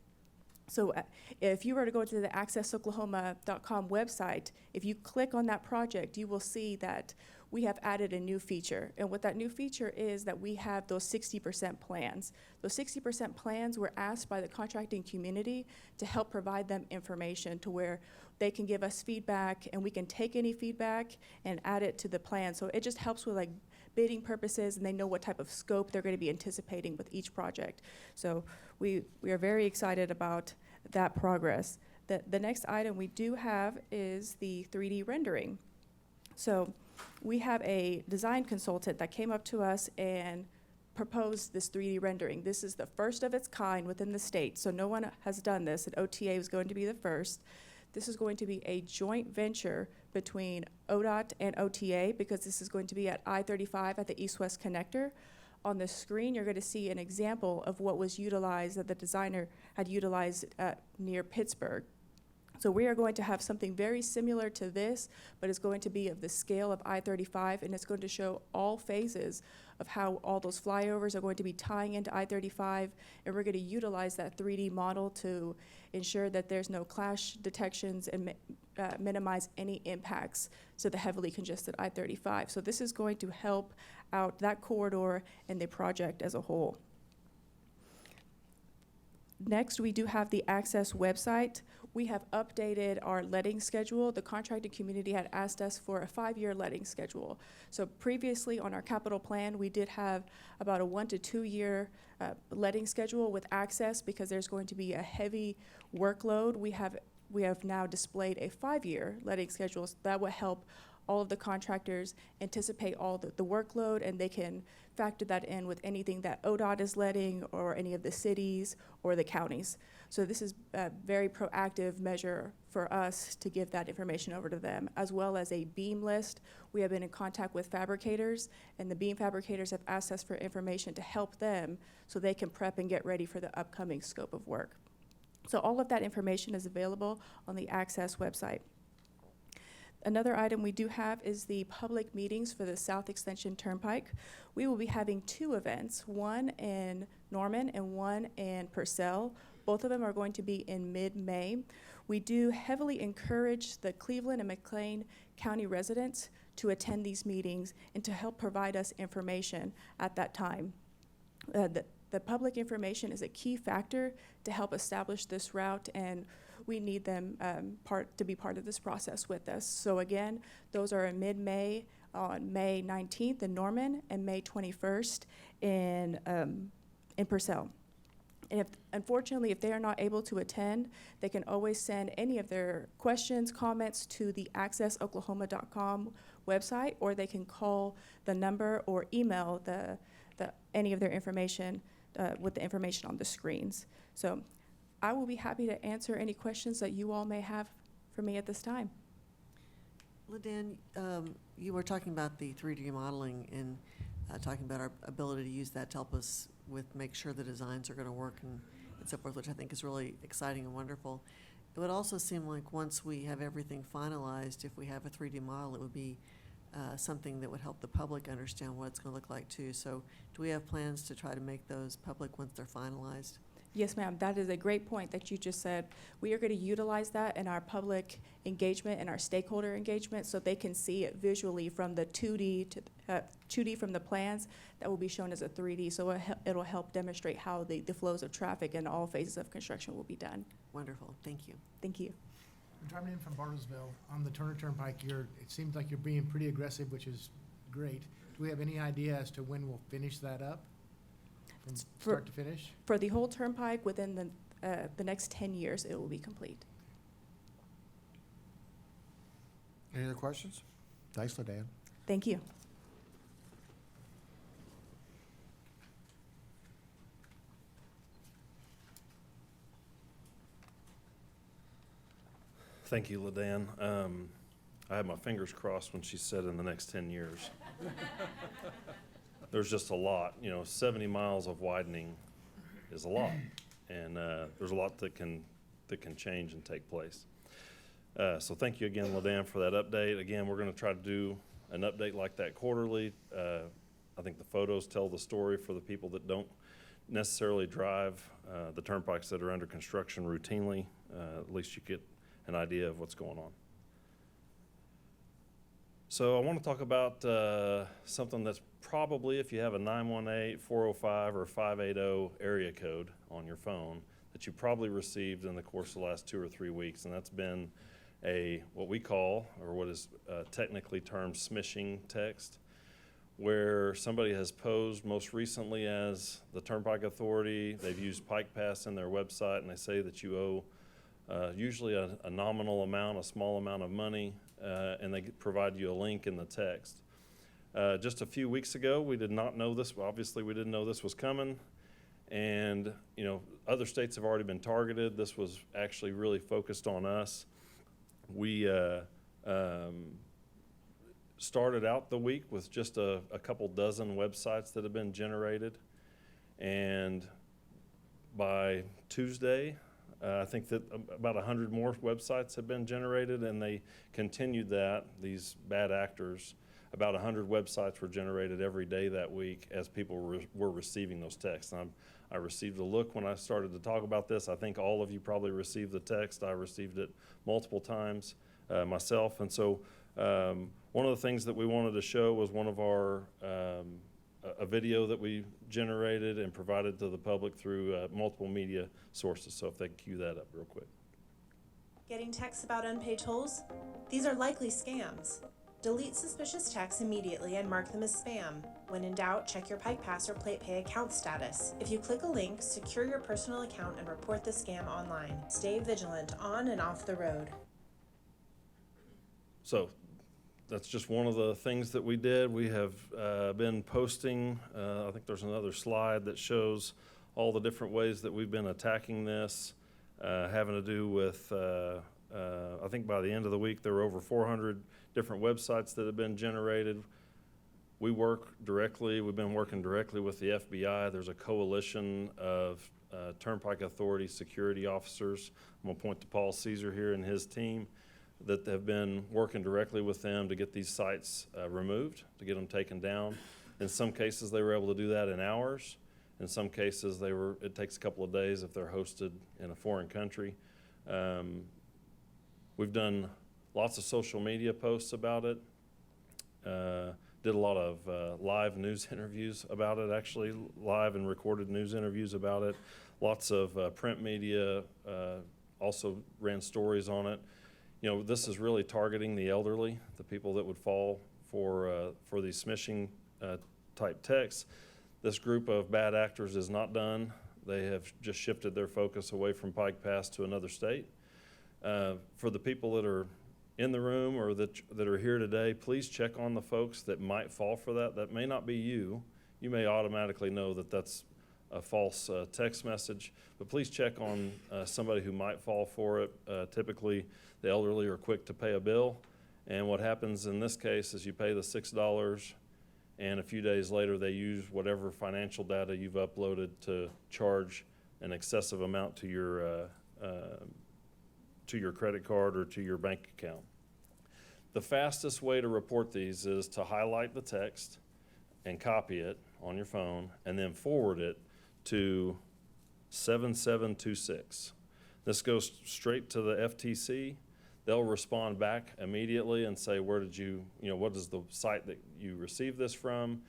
[SPEAKER 4] So if you were to go to the accessoklahoma.com website, if you click on that project, you will see that we have added a new feature. And what that new feature is that we have those 60% plans. Those 60% plans were asked by the contracting community to help provide them information to where they can give us feedback, and we can take any feedback and add it to the plan. So it just helps with like bidding purposes, and they know what type of scope they're going to be anticipating with each project. So we are very excited about that progress. The next item we do have is the 3D rendering. So we have a design consultant that came up to us and proposed this 3D rendering. This is the first of its kind within the state, so no one has done this, and OTA is going to be the first. This is going to be a joint venture between ODOT and OTA, because this is going to be at I-35 at the east-west connector. On the screen, you're going to see an example of what was utilized, that the designer had utilized near Pittsburgh. So we are going to have something very similar to this, but it's going to be of the scale of I-35, and it's going to show all phases of how all those flyovers are going to be tying into I-35, and we're going to utilize that 3D model to ensure that there's no clash detections and minimize any impacts to the heavily congested I-35. So this is going to help out that corridor and the project as a whole. Next, we do have the Access website. We have updated our letting schedule. The contracting community had asked us for a 5-year letting schedule. So previously on our capital plan, we did have about a 1 to 2 year letting schedule with Access, because there's going to be a heavy workload. We have now displayed a 5-year letting schedule. So that will help all of the contractors anticipate all the workload, and they can factor that in with anything that ODOT is letting, or any of the cities or the counties. So this is a very proactive measure for us to give that information over to them, as well as a beam list. We have been in contact with fabricators, and the beam fabricators have asked us for information to help them so they can prep and get ready for the upcoming scope of work. So all of that information is available on the Access website. Another item we do have is the public meetings for the South Extension Turnpike. We will be having 2 events, one in Norman and one in Purcell. Both of them are going to be in mid-May. We do heavily encourage the Cleveland and McLean County residents to attend these meetings and to help provide us information at that time. The public information is a key factor to help establish this route, and we need them to be part of this process with us. So again, those are in mid-May, on May 19th in Norman, and May 21st in Purcell. And unfortunately, if they are not able to attend, they can always send any of their questions, comments to the accessoklahoma.com website, or they can call the number or email any of their information with the information on the screens. So I will be happy to answer any questions that you all may have for me at this time.
[SPEAKER 14] LaDan, you were talking about the 3D modeling and talking about our ability to use that to help us make sure the designs are going to work and so forth, which I think is really exciting and wonderful. It would also seem like once we have everything finalized, if we have a 3D model, it would be something that would help the public understand what it's going to look like too. So do we have plans to try to make those public once they're finalized?
[SPEAKER 4] Yes, ma'am, that is a great point that you just said. We are going to utilize that in our public engagement and our stakeholder engagement so they can see it visually from the 2D to 2D from the plans that will be shown as a 3D. So it'll help demonstrate how the flows of traffic in all phases of construction will be done.
[SPEAKER 14] Wonderful, thank you.
[SPEAKER 4] Thank you.
[SPEAKER 8] I'm driving in from Bartlesville on the Turner Turnpike. It seems like you're being pretty aggressive, which is great. Do we have any idea as to when we'll finish that up? From start to finish?
[SPEAKER 4] For the whole turnpike, within the next 10 years, it will be complete.
[SPEAKER 1] Any other questions? Thanks, LaDan.
[SPEAKER 4] Thank you.
[SPEAKER 3] Thank you, LaDan. I had my fingers crossed when she said in the next 10 years. There's just a lot, 70 miles of widening is a lot. And there's a lot that can change and take place. So thank you again, LaDan, for that update. Again, we're going to try to do an update like that quarterly. I think the photos tell the story for the people that don't necessarily drive the turnpikes that are under construction routinely. At least you get an idea of what's going on. So I want to talk about something that's probably, if you have a 918, 405, or 580 area code on your phone, that you probably received in the course of the last 2 or 3 weeks, and that's been what we call, or what is technically termed smishing text, where somebody has posed most recently as the Turnpike Authority. They've used Pike Pass in their website, and they say that you owe usually a nominal amount, a small amount of money, and they provide you a link in the text. Just a few weeks ago, we did not know this. Obviously, we didn't know this was coming. And, other states have already been targeted. This was actually really focused on us. We started out the week with just a couple dozen websites that have been generated. And by Tuesday, I think that about 100 more websites have been generated, and they continued that, these bad actors. About 100 websites were generated every day that week as people were receiving those texts. And I received a look when I started to talk about this. I think all of you probably received the text. I received it multiple times myself. And so one of the things that we wanted to show was one of our a video that we generated and provided to the public through multiple media sources. So if they can cue that up real quick.
[SPEAKER 18] Getting texts about unpaid tolls? These are likely scams. Delete suspicious texts immediately and mark them as spam. When in doubt, check your Pike Pass or Plate Pay account status. If you click a link, secure your personal account and report the scam online. Stay vigilant on and off the road.
[SPEAKER 3] So that's just one of the things that we did. We have been posting, I think there's another slide that shows all the different ways that we've been attacking this, having to do with, I think by the end of the week, there were over 400 different websites that have been generated. We've been working directly with the FBI. There's a coalition of Turnpike Authority security officers. I'm gonna point to Paul Caesar here and his team that have been working directly with them to get these sites removed, to get them taken down. In some cases, they were able to do that in hours. In some cases, it takes a couple of days if they're hosted in a foreign country. We've done lots of social media posts about it. Did a lot of live news interviews about it, actually, live and recorded news interviews about it. Lots of print media also ran stories on it. This is really targeting the elderly, the people that would fall for these smishing type texts. This group of bad actors is not done. They have just shifted their focus away from Pike Pass to another state. For the people that are in the room or that are here today, please check on the folks that might fall for that. That may not be you. You may automatically know that that's a false text message, but please check on somebody who might fall for it. Typically, the elderly are quick to pay a bill, and what happens in this case is you pay the $6, and a few days later they use whatever financial data you've uploaded to charge an excessive amount to your credit card or to your bank account. The fastest way to report these is to highlight the text and copy it on your phone and then forward it to 7726. This goes straight to the FTC. They'll respond back immediately and say, where did you know, what is the site that you received this from?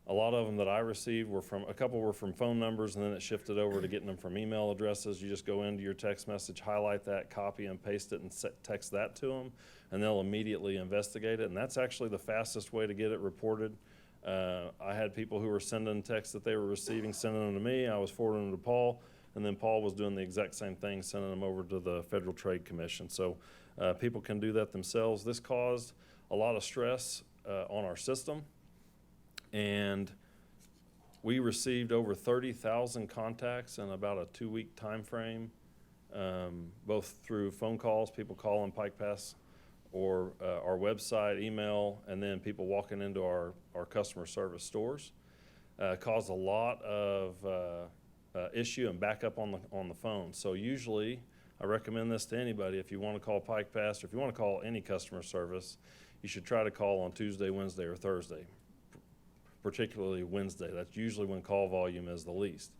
[SPEAKER 3] A lot of them that I received were from, a couple were from phone numbers, and then it shifted over to getting them from email addresses. You just go into your text message, highlight that, copy and paste it, and text that to them, and they'll immediately investigate it. And that's actually the fastest way to get it reported. I had people who were sending texts that they were receiving, sending them to me. I was forwarding them to Paul, and then Paul was doing the exact same thing, sending them over to the Federal Trade Commission. So people can do that themselves. This caused a lot of stress on our system. And we received over 30,000 contacts in about a 2-week time frame, both through phone calls, people calling Pike Pass, or our website, email, and then people walking into our customer service stores. Caused a lot of issue and backup on the phone. So usually, I recommend this to anybody. If you want to call Pike Pass, or if you want to call any customer service, you should try to call on Tuesday, Wednesday, or Thursday. Particularly Wednesday. That's usually when call volume is the least.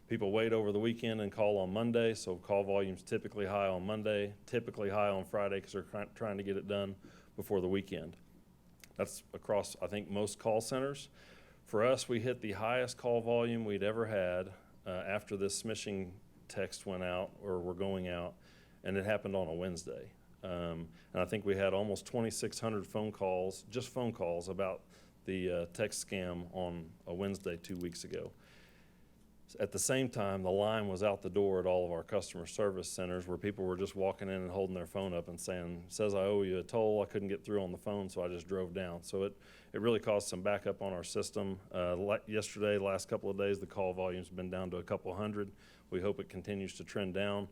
[SPEAKER 3] People wait over the weekend and call on Monday, so call volume's typically high on Monday, typically high on Friday, because they're trying to get it done before the weekend. That's across, I think, most call centers. For us, we hit the highest call volume we'd ever had after this smishing text went out, or were going out, and it happened on a Wednesday. And I think we had almost 2,600 phone calls, just phone calls, about the text scam on a Wednesday 2 weeks ago. At the same time, the line was out the door at all of our customer service centers, where people were just walking in and holding their phone up and saying, says I owe you a toll, I couldn't get through on the phone, so I just drove down. So it really caused some backup on our system. Yesterday, the last couple of days, the call volume's been down to a couple hundred. We hope it continues to trend down.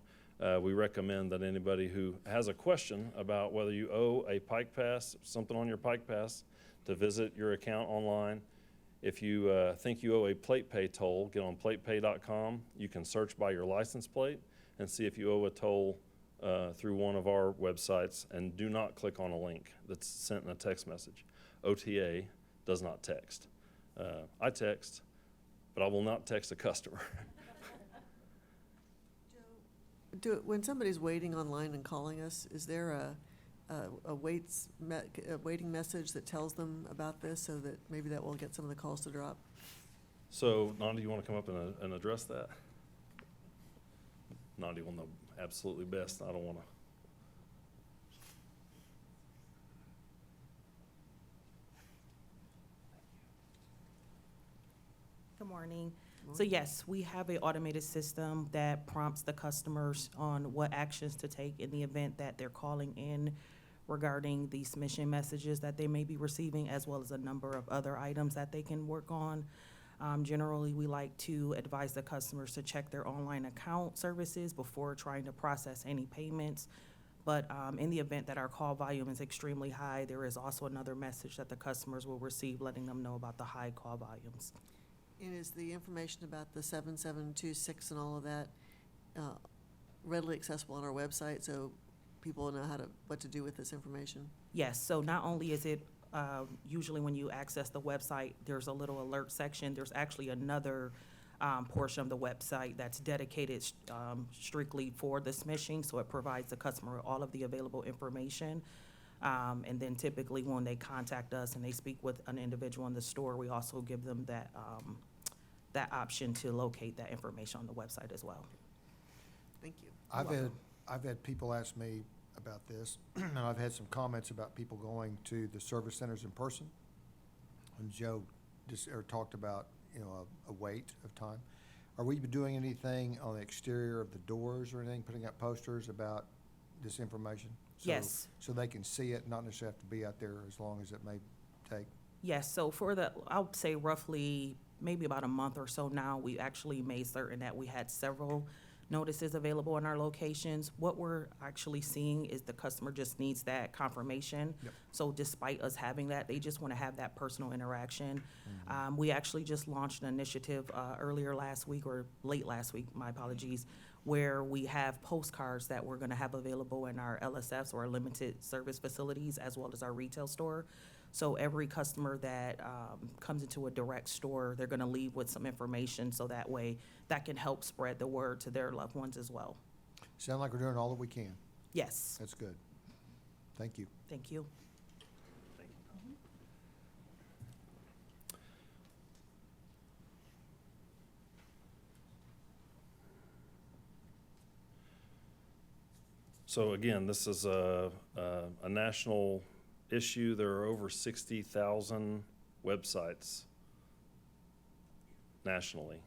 [SPEAKER 3] We recommend that anybody who has a question about whether you owe a Pike Pass, something on your Pike Pass, to visit your account online. If you think you owe a plate pay toll, get on platepay.com. You can search by your license plate and see if you owe a toll through one of our websites, and do not click on a link that's sent in a text message. OTA does not text. I text, but I will not text a customer.
[SPEAKER 14] When somebody's waiting online and calling us, is there a waiting message that tells them about this, so that maybe that will get some of the calls to drop?
[SPEAKER 3] So, Nandi, you want to come up and address that? Nandi will know absolutely best. I don't want to.
[SPEAKER 19] Good morning. So yes, we have an automated system that prompts the customers on what actions to take in the event that they're calling in regarding the submission messages that they may be receiving, as well as a number of other items that they can work on. Generally, we like to advise the customers to check their online account services before trying to process any payments. But in the event that our call volume is extremely high, there is also another message that the customers will receive letting them know about the high call volumes.
[SPEAKER 14] And is the information about the 7726 and all of that readily accessible on our website, so people know what to do with this information?
[SPEAKER 19] Yes, so not only is it usually when you access the website, there's a little alert section. There's actually another portion of the website that's dedicated strictly for the smishing, so it provides the customer all of the available information. And then typically when they contact us and they speak with an individual in the store, we also give them that option to locate that information on the website as well.
[SPEAKER 14] Thank you.
[SPEAKER 1] I've had people ask me about this, and I've had some comments about people going to the service centers in person. And Joe talked about, a wait of time. Are we doing anything on the exterior of the doors or anything, putting up posters about this information?
[SPEAKER 19] Yes.
[SPEAKER 1] So they can see it, not necessarily have to be out there as long as it may take?
[SPEAKER 19] Yes, so I would say roughly maybe about a month or so now, we actually made certain that we had several notices available in our locations. What we're actually seeing is the customer just needs that confirmation.
[SPEAKER 1] Yep.
[SPEAKER 19] So despite us having that, they just want to have that personal interaction. We actually just launched an initiative earlier last week, or late last week, my apologies, where we have postcards that we're going to have available in our LSFs, or our limited service facilities, as well as our retail store. So every customer that comes into a direct store, they're going to leave with some information, so that way that can help spread the word to their loved ones as well.
[SPEAKER 1] Sound like we're doing all that we can.
[SPEAKER 19] Yes,
[SPEAKER 1] That's good. Thank you.
[SPEAKER 19] thank you.
[SPEAKER 3] So again, this is a national issue. There are over 60,000 websites nationally,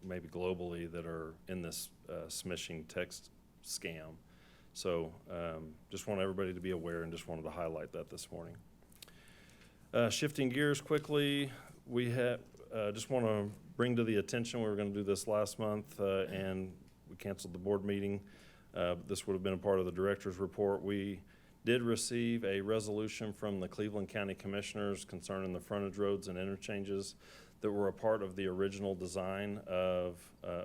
[SPEAKER 3] maybe globally, that are in this smishing text scam. So just want everybody to be aware and just wanted to highlight that this morning. Shifting gears quickly, we have, just want to bring to the attention, we were going to do this last month and we canceled the board meeting. This would have been a part of the director's report. We did receive a resolution from the Cleveland County Commissioners concerning the frontage roads and interchanges that were a part of the original design of,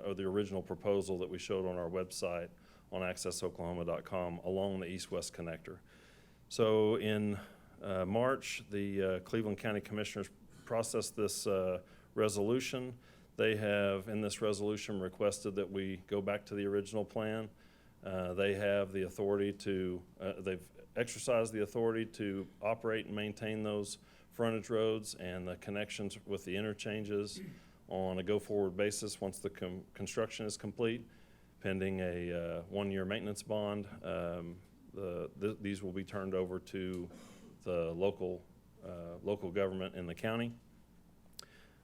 [SPEAKER 3] or the original proposal that we showed on our website on accessoklahoma.com along the east-west connector. So in March, the Cleveland County Commissioners processed this resolution. They have, in this resolution, requested that we go back to the original plan. They have the authority to, they've exercised the authority to operate and maintain those frontage roads and the connections with the interchanges on a go-forward basis once the construction is complete, pending a one-year maintenance bond. These will be turned over to the local government in the county.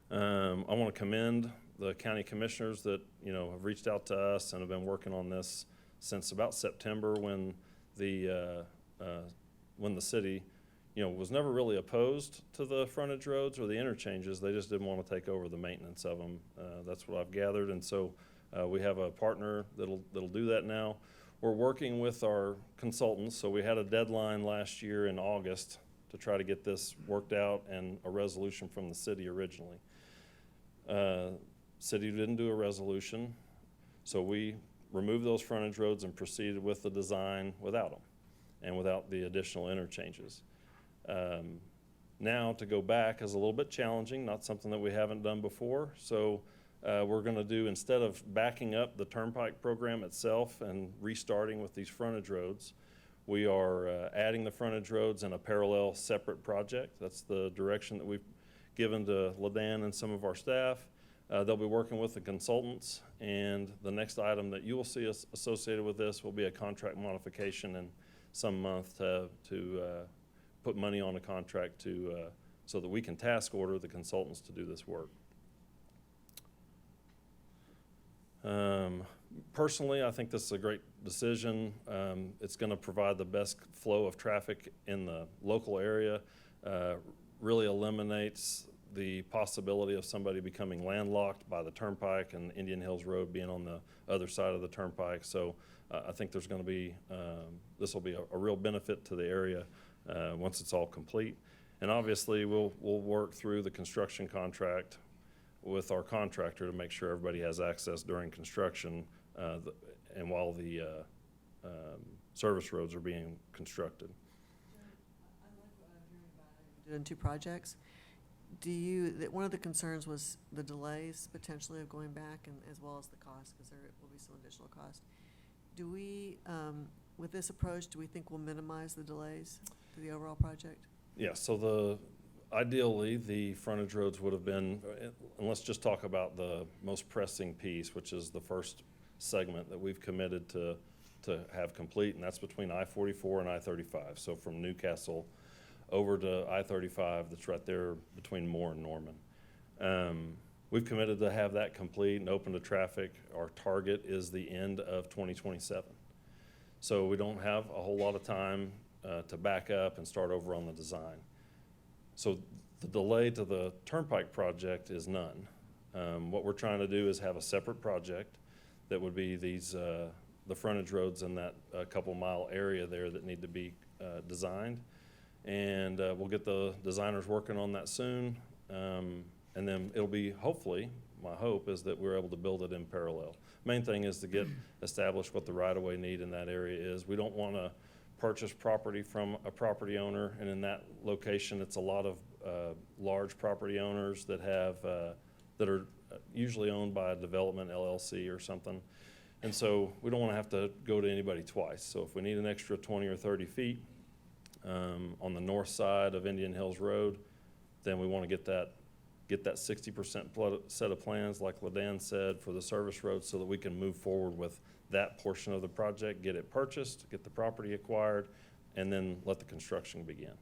[SPEAKER 3] I want to commend the county commissioners that have reached out to us and have been working on this since about September, when the city was never really opposed to the frontage roads or the interchanges. They just didn't want to take over the maintenance of them. That's what I've gathered, and so we have a partner that'll do that now. We're working with our consultants, so we had a deadline last year in August to try to get this worked out and a resolution from the city originally. City didn't do a resolution, so we removed those frontage roads and proceeded with the design without them and without the additional interchanges. Now to go back is a little bit challenging, not something that we haven't done before. So we're going to do, instead of backing up the turnpike program itself and restarting with these frontage roads, we are adding the frontage roads in a parallel separate project. That's the direction that we've given to LaDan and some of our staff. They'll be working with the consultants, and the next item that you will see us associated with this will be a contract modification in some month to put money on a contract so that we can task order the consultants to do this work. Personally, I think this is a great decision. It's going to provide the best flow of traffic in the local area, really eliminates the possibility of somebody becoming landlocked by the turnpike and Indian Hills Road being on the other side of the turnpike. So I think there's going to be, this will be a real benefit to the area once it's all complete. And obviously, we'll work through the construction contract with our contractor to make sure everybody has access during construction and while the service roads are being constructed.
[SPEAKER 14] Doing two projects. One of the concerns was the delays potentially of going back, and as well as the cost, because there will be some additional cost. Do we, with this approach, do we think we'll minimize the delays to the overall project?
[SPEAKER 3] Yeah, so ideally, the frontage roads would have been, and let's just talk about the most pressing piece, which is the first segment that we've committed to have complete, and that's between I-44 and I-35. So from Newcastle over to I-35, that's right there between Moore and Norman. We've committed to have that complete and open to traffic. Our target is the end of 2027. So we don't have a whole lot of time to back up and start over on the design. So the delay to the turnpike project is none. What we're trying to do is have a separate project that would be these, the frontage roads in that couple mile area there that need to be designed. And we'll get the designers working on that soon. And then it'll be, hopefully, my hope is that we're able to build it in parallel. Main thing is to get established what the right-of-way need in that area is. We don't want to purchase property from a property owner, and in that location, it's a lot of large property owners that have, that are usually owned by a development LLC or something. And so we don't want to have to go to anybody twice. So if we need an extra 20 or 30 feet on the north side of Indian Hills Road, then we want to get that 60% set of plans, like LaDan said, for the service road, so that we can move forward with that portion of the project, get it purchased, get the property acquired, and then let the construction begin.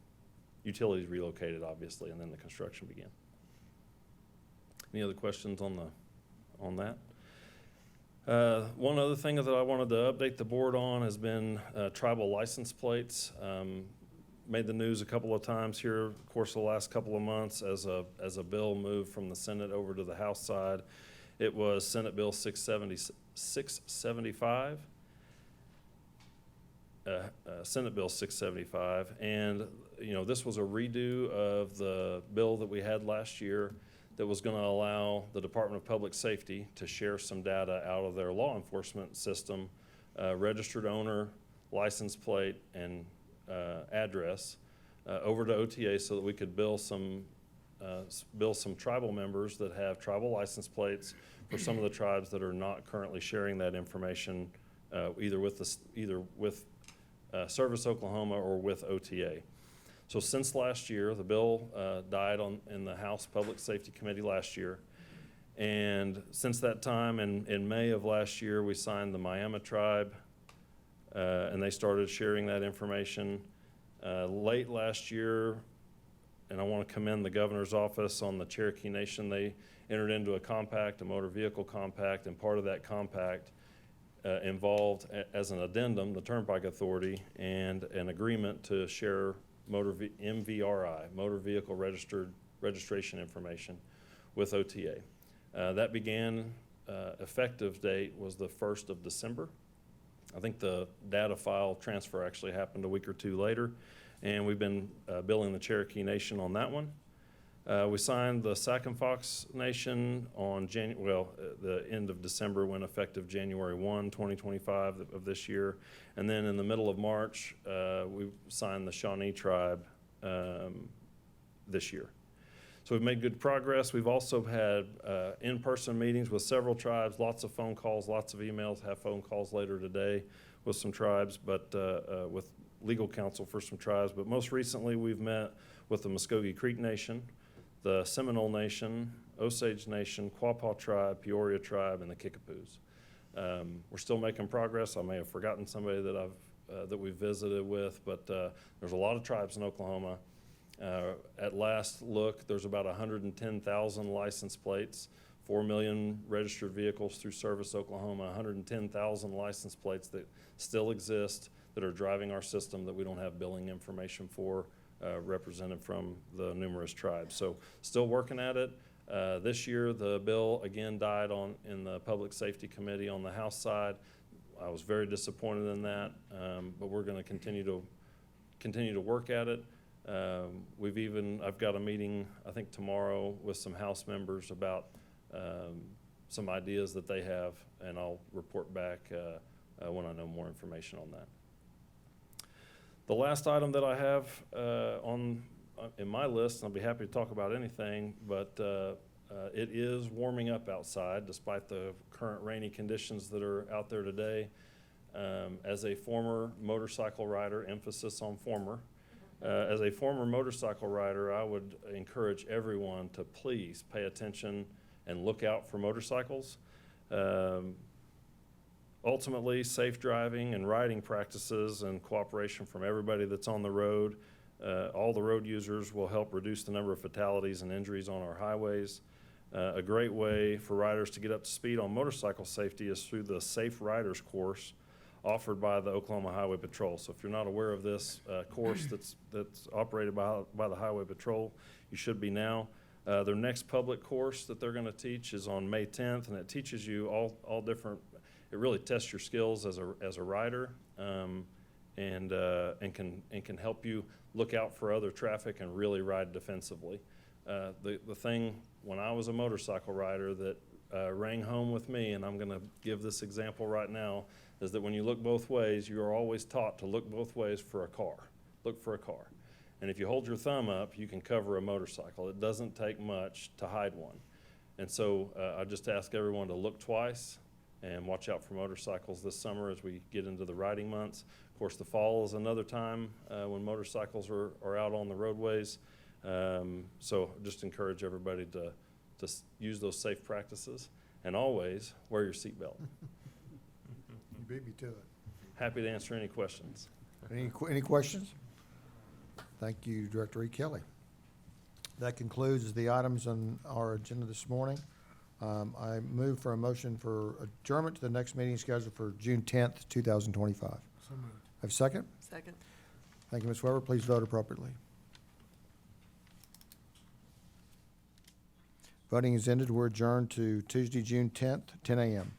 [SPEAKER 3] Utilities relocated, obviously, and then the construction began. Any other questions on that? One other thing that I wanted to update the board on has been tribal license plates. Made the news a couple of times here, of course, the last couple of months as a bill moved from the Senate over to the House side. It was Senate Bill 675. Senate Bill 675, and this was a redo of the bill that we had last year that was going to allow the Department of Public Safety to share some data out of their law enforcement system, registered owner, license plate, and address over to OTA, so that we could bill some tribal members that have tribal license plates for some of the tribes that are not currently sharing that information either with Service Oklahoma or with OTA. So since last year, the bill died in the House Public Safety Committee last year. And since that time, in May of last year, we signed the Miami tribe, and they started sharing that information. Late last year, and I want to commend the governor's office on the Cherokee Nation, they entered into a compact, a motor vehicle compact, and part of that compact involved, as an addendum, the Turnpike Authority and an agreement to share MVRI, motor vehicle registration information, with OTA. That began, effective date was the 1st of December. I think the data file transfer actually happened a week or two later, and we've been billing the Cherokee Nation on that one. We signed the Sac and Fox Nation on the end of December, went effective January 1, 2025 of this year. And then in the middle of March, we signed the Shawnee tribe this year. So we've made good progress. We've also had in-person meetings with several tribes, lots of phone calls, lots of emails, have phone calls later today with some tribes, but with legal counsel for some tribes. But most recently, we've met with the Muskogee Creek Nation, the Seminole Nation, Osage Nation, Quapaw Tribe, Peoria Tribe, and the Kickapoos. We're still making progress. I may have forgotten somebody that we've visited with, but there's a lot of tribes in Oklahoma. At last look, there's about 110,000 license plates, 4 million registered vehicles through Service Oklahoma, 110,000 license plates that still exist that are driving our system that we don't have billing information for, represented from the numerous tribes. So still working at it. This year, the bill again died in the Public Safety Committee on the House side. I was very disappointed in that, but we're going to continue to work at it. I've got a meeting, I think tomorrow, with some House members about some ideas that they have, and I'll report back when I know more information on that. The last item that I have in my list, and I'll be happy to talk about anything, but it is warming up outside despite the current rainy conditions that are out there today. As a former motorcycle rider, emphasis on former, as a former motorcycle rider, I would encourage everyone to please pay attention and look out for motorcycles. Ultimately, safe driving and riding practices and cooperation from everybody that's on the road, all the road users, will help reduce the number of fatalities and injuries on our highways. A great way for riders to get up to speed on motorcycle safety is through the Safe Riders course offered by the Oklahoma Highway Patrol. So if you're not aware of this course that's operated by the Highway Patrol, you should be now. Their next public course that they're going to teach is on May 10th, and it teaches you all different. It really tests your skills as a rider, and can help you look out for other traffic and really ride defensively. The thing when I was a motorcycle rider that rang home with me, and I'm going to give this example right now, is that when you look both ways, you are always taught to look both ways for a car. Look for a car. And if you hold your thumb up, you can cover a motorcycle. It doesn't take much to hide one. And so I just ask everyone to look twice and watch out for motorcycles this summer as we get into the riding months. Of course, the fall is another time when motorcycles are out on the roadways. So just encourage everybody to use those safe practices, and always wear your seatbelt.
[SPEAKER 1] You beat me to it.
[SPEAKER 3] Happy to answer any questions.
[SPEAKER 1] Any questions? Thank you, Director E. Kelly. That concludes the items on our agenda this morning. I move for a motion for adjournment to the next meeting scheduled for June 10th, 2025.
[SPEAKER 8] So moved.
[SPEAKER 1] Have a second?
[SPEAKER 14] Second.
[SPEAKER 1] Thank you, Ms. Weber. Please vote appropriately. Voting is ended. We're adjourned to Tuesday, June 10th, 10 a.m.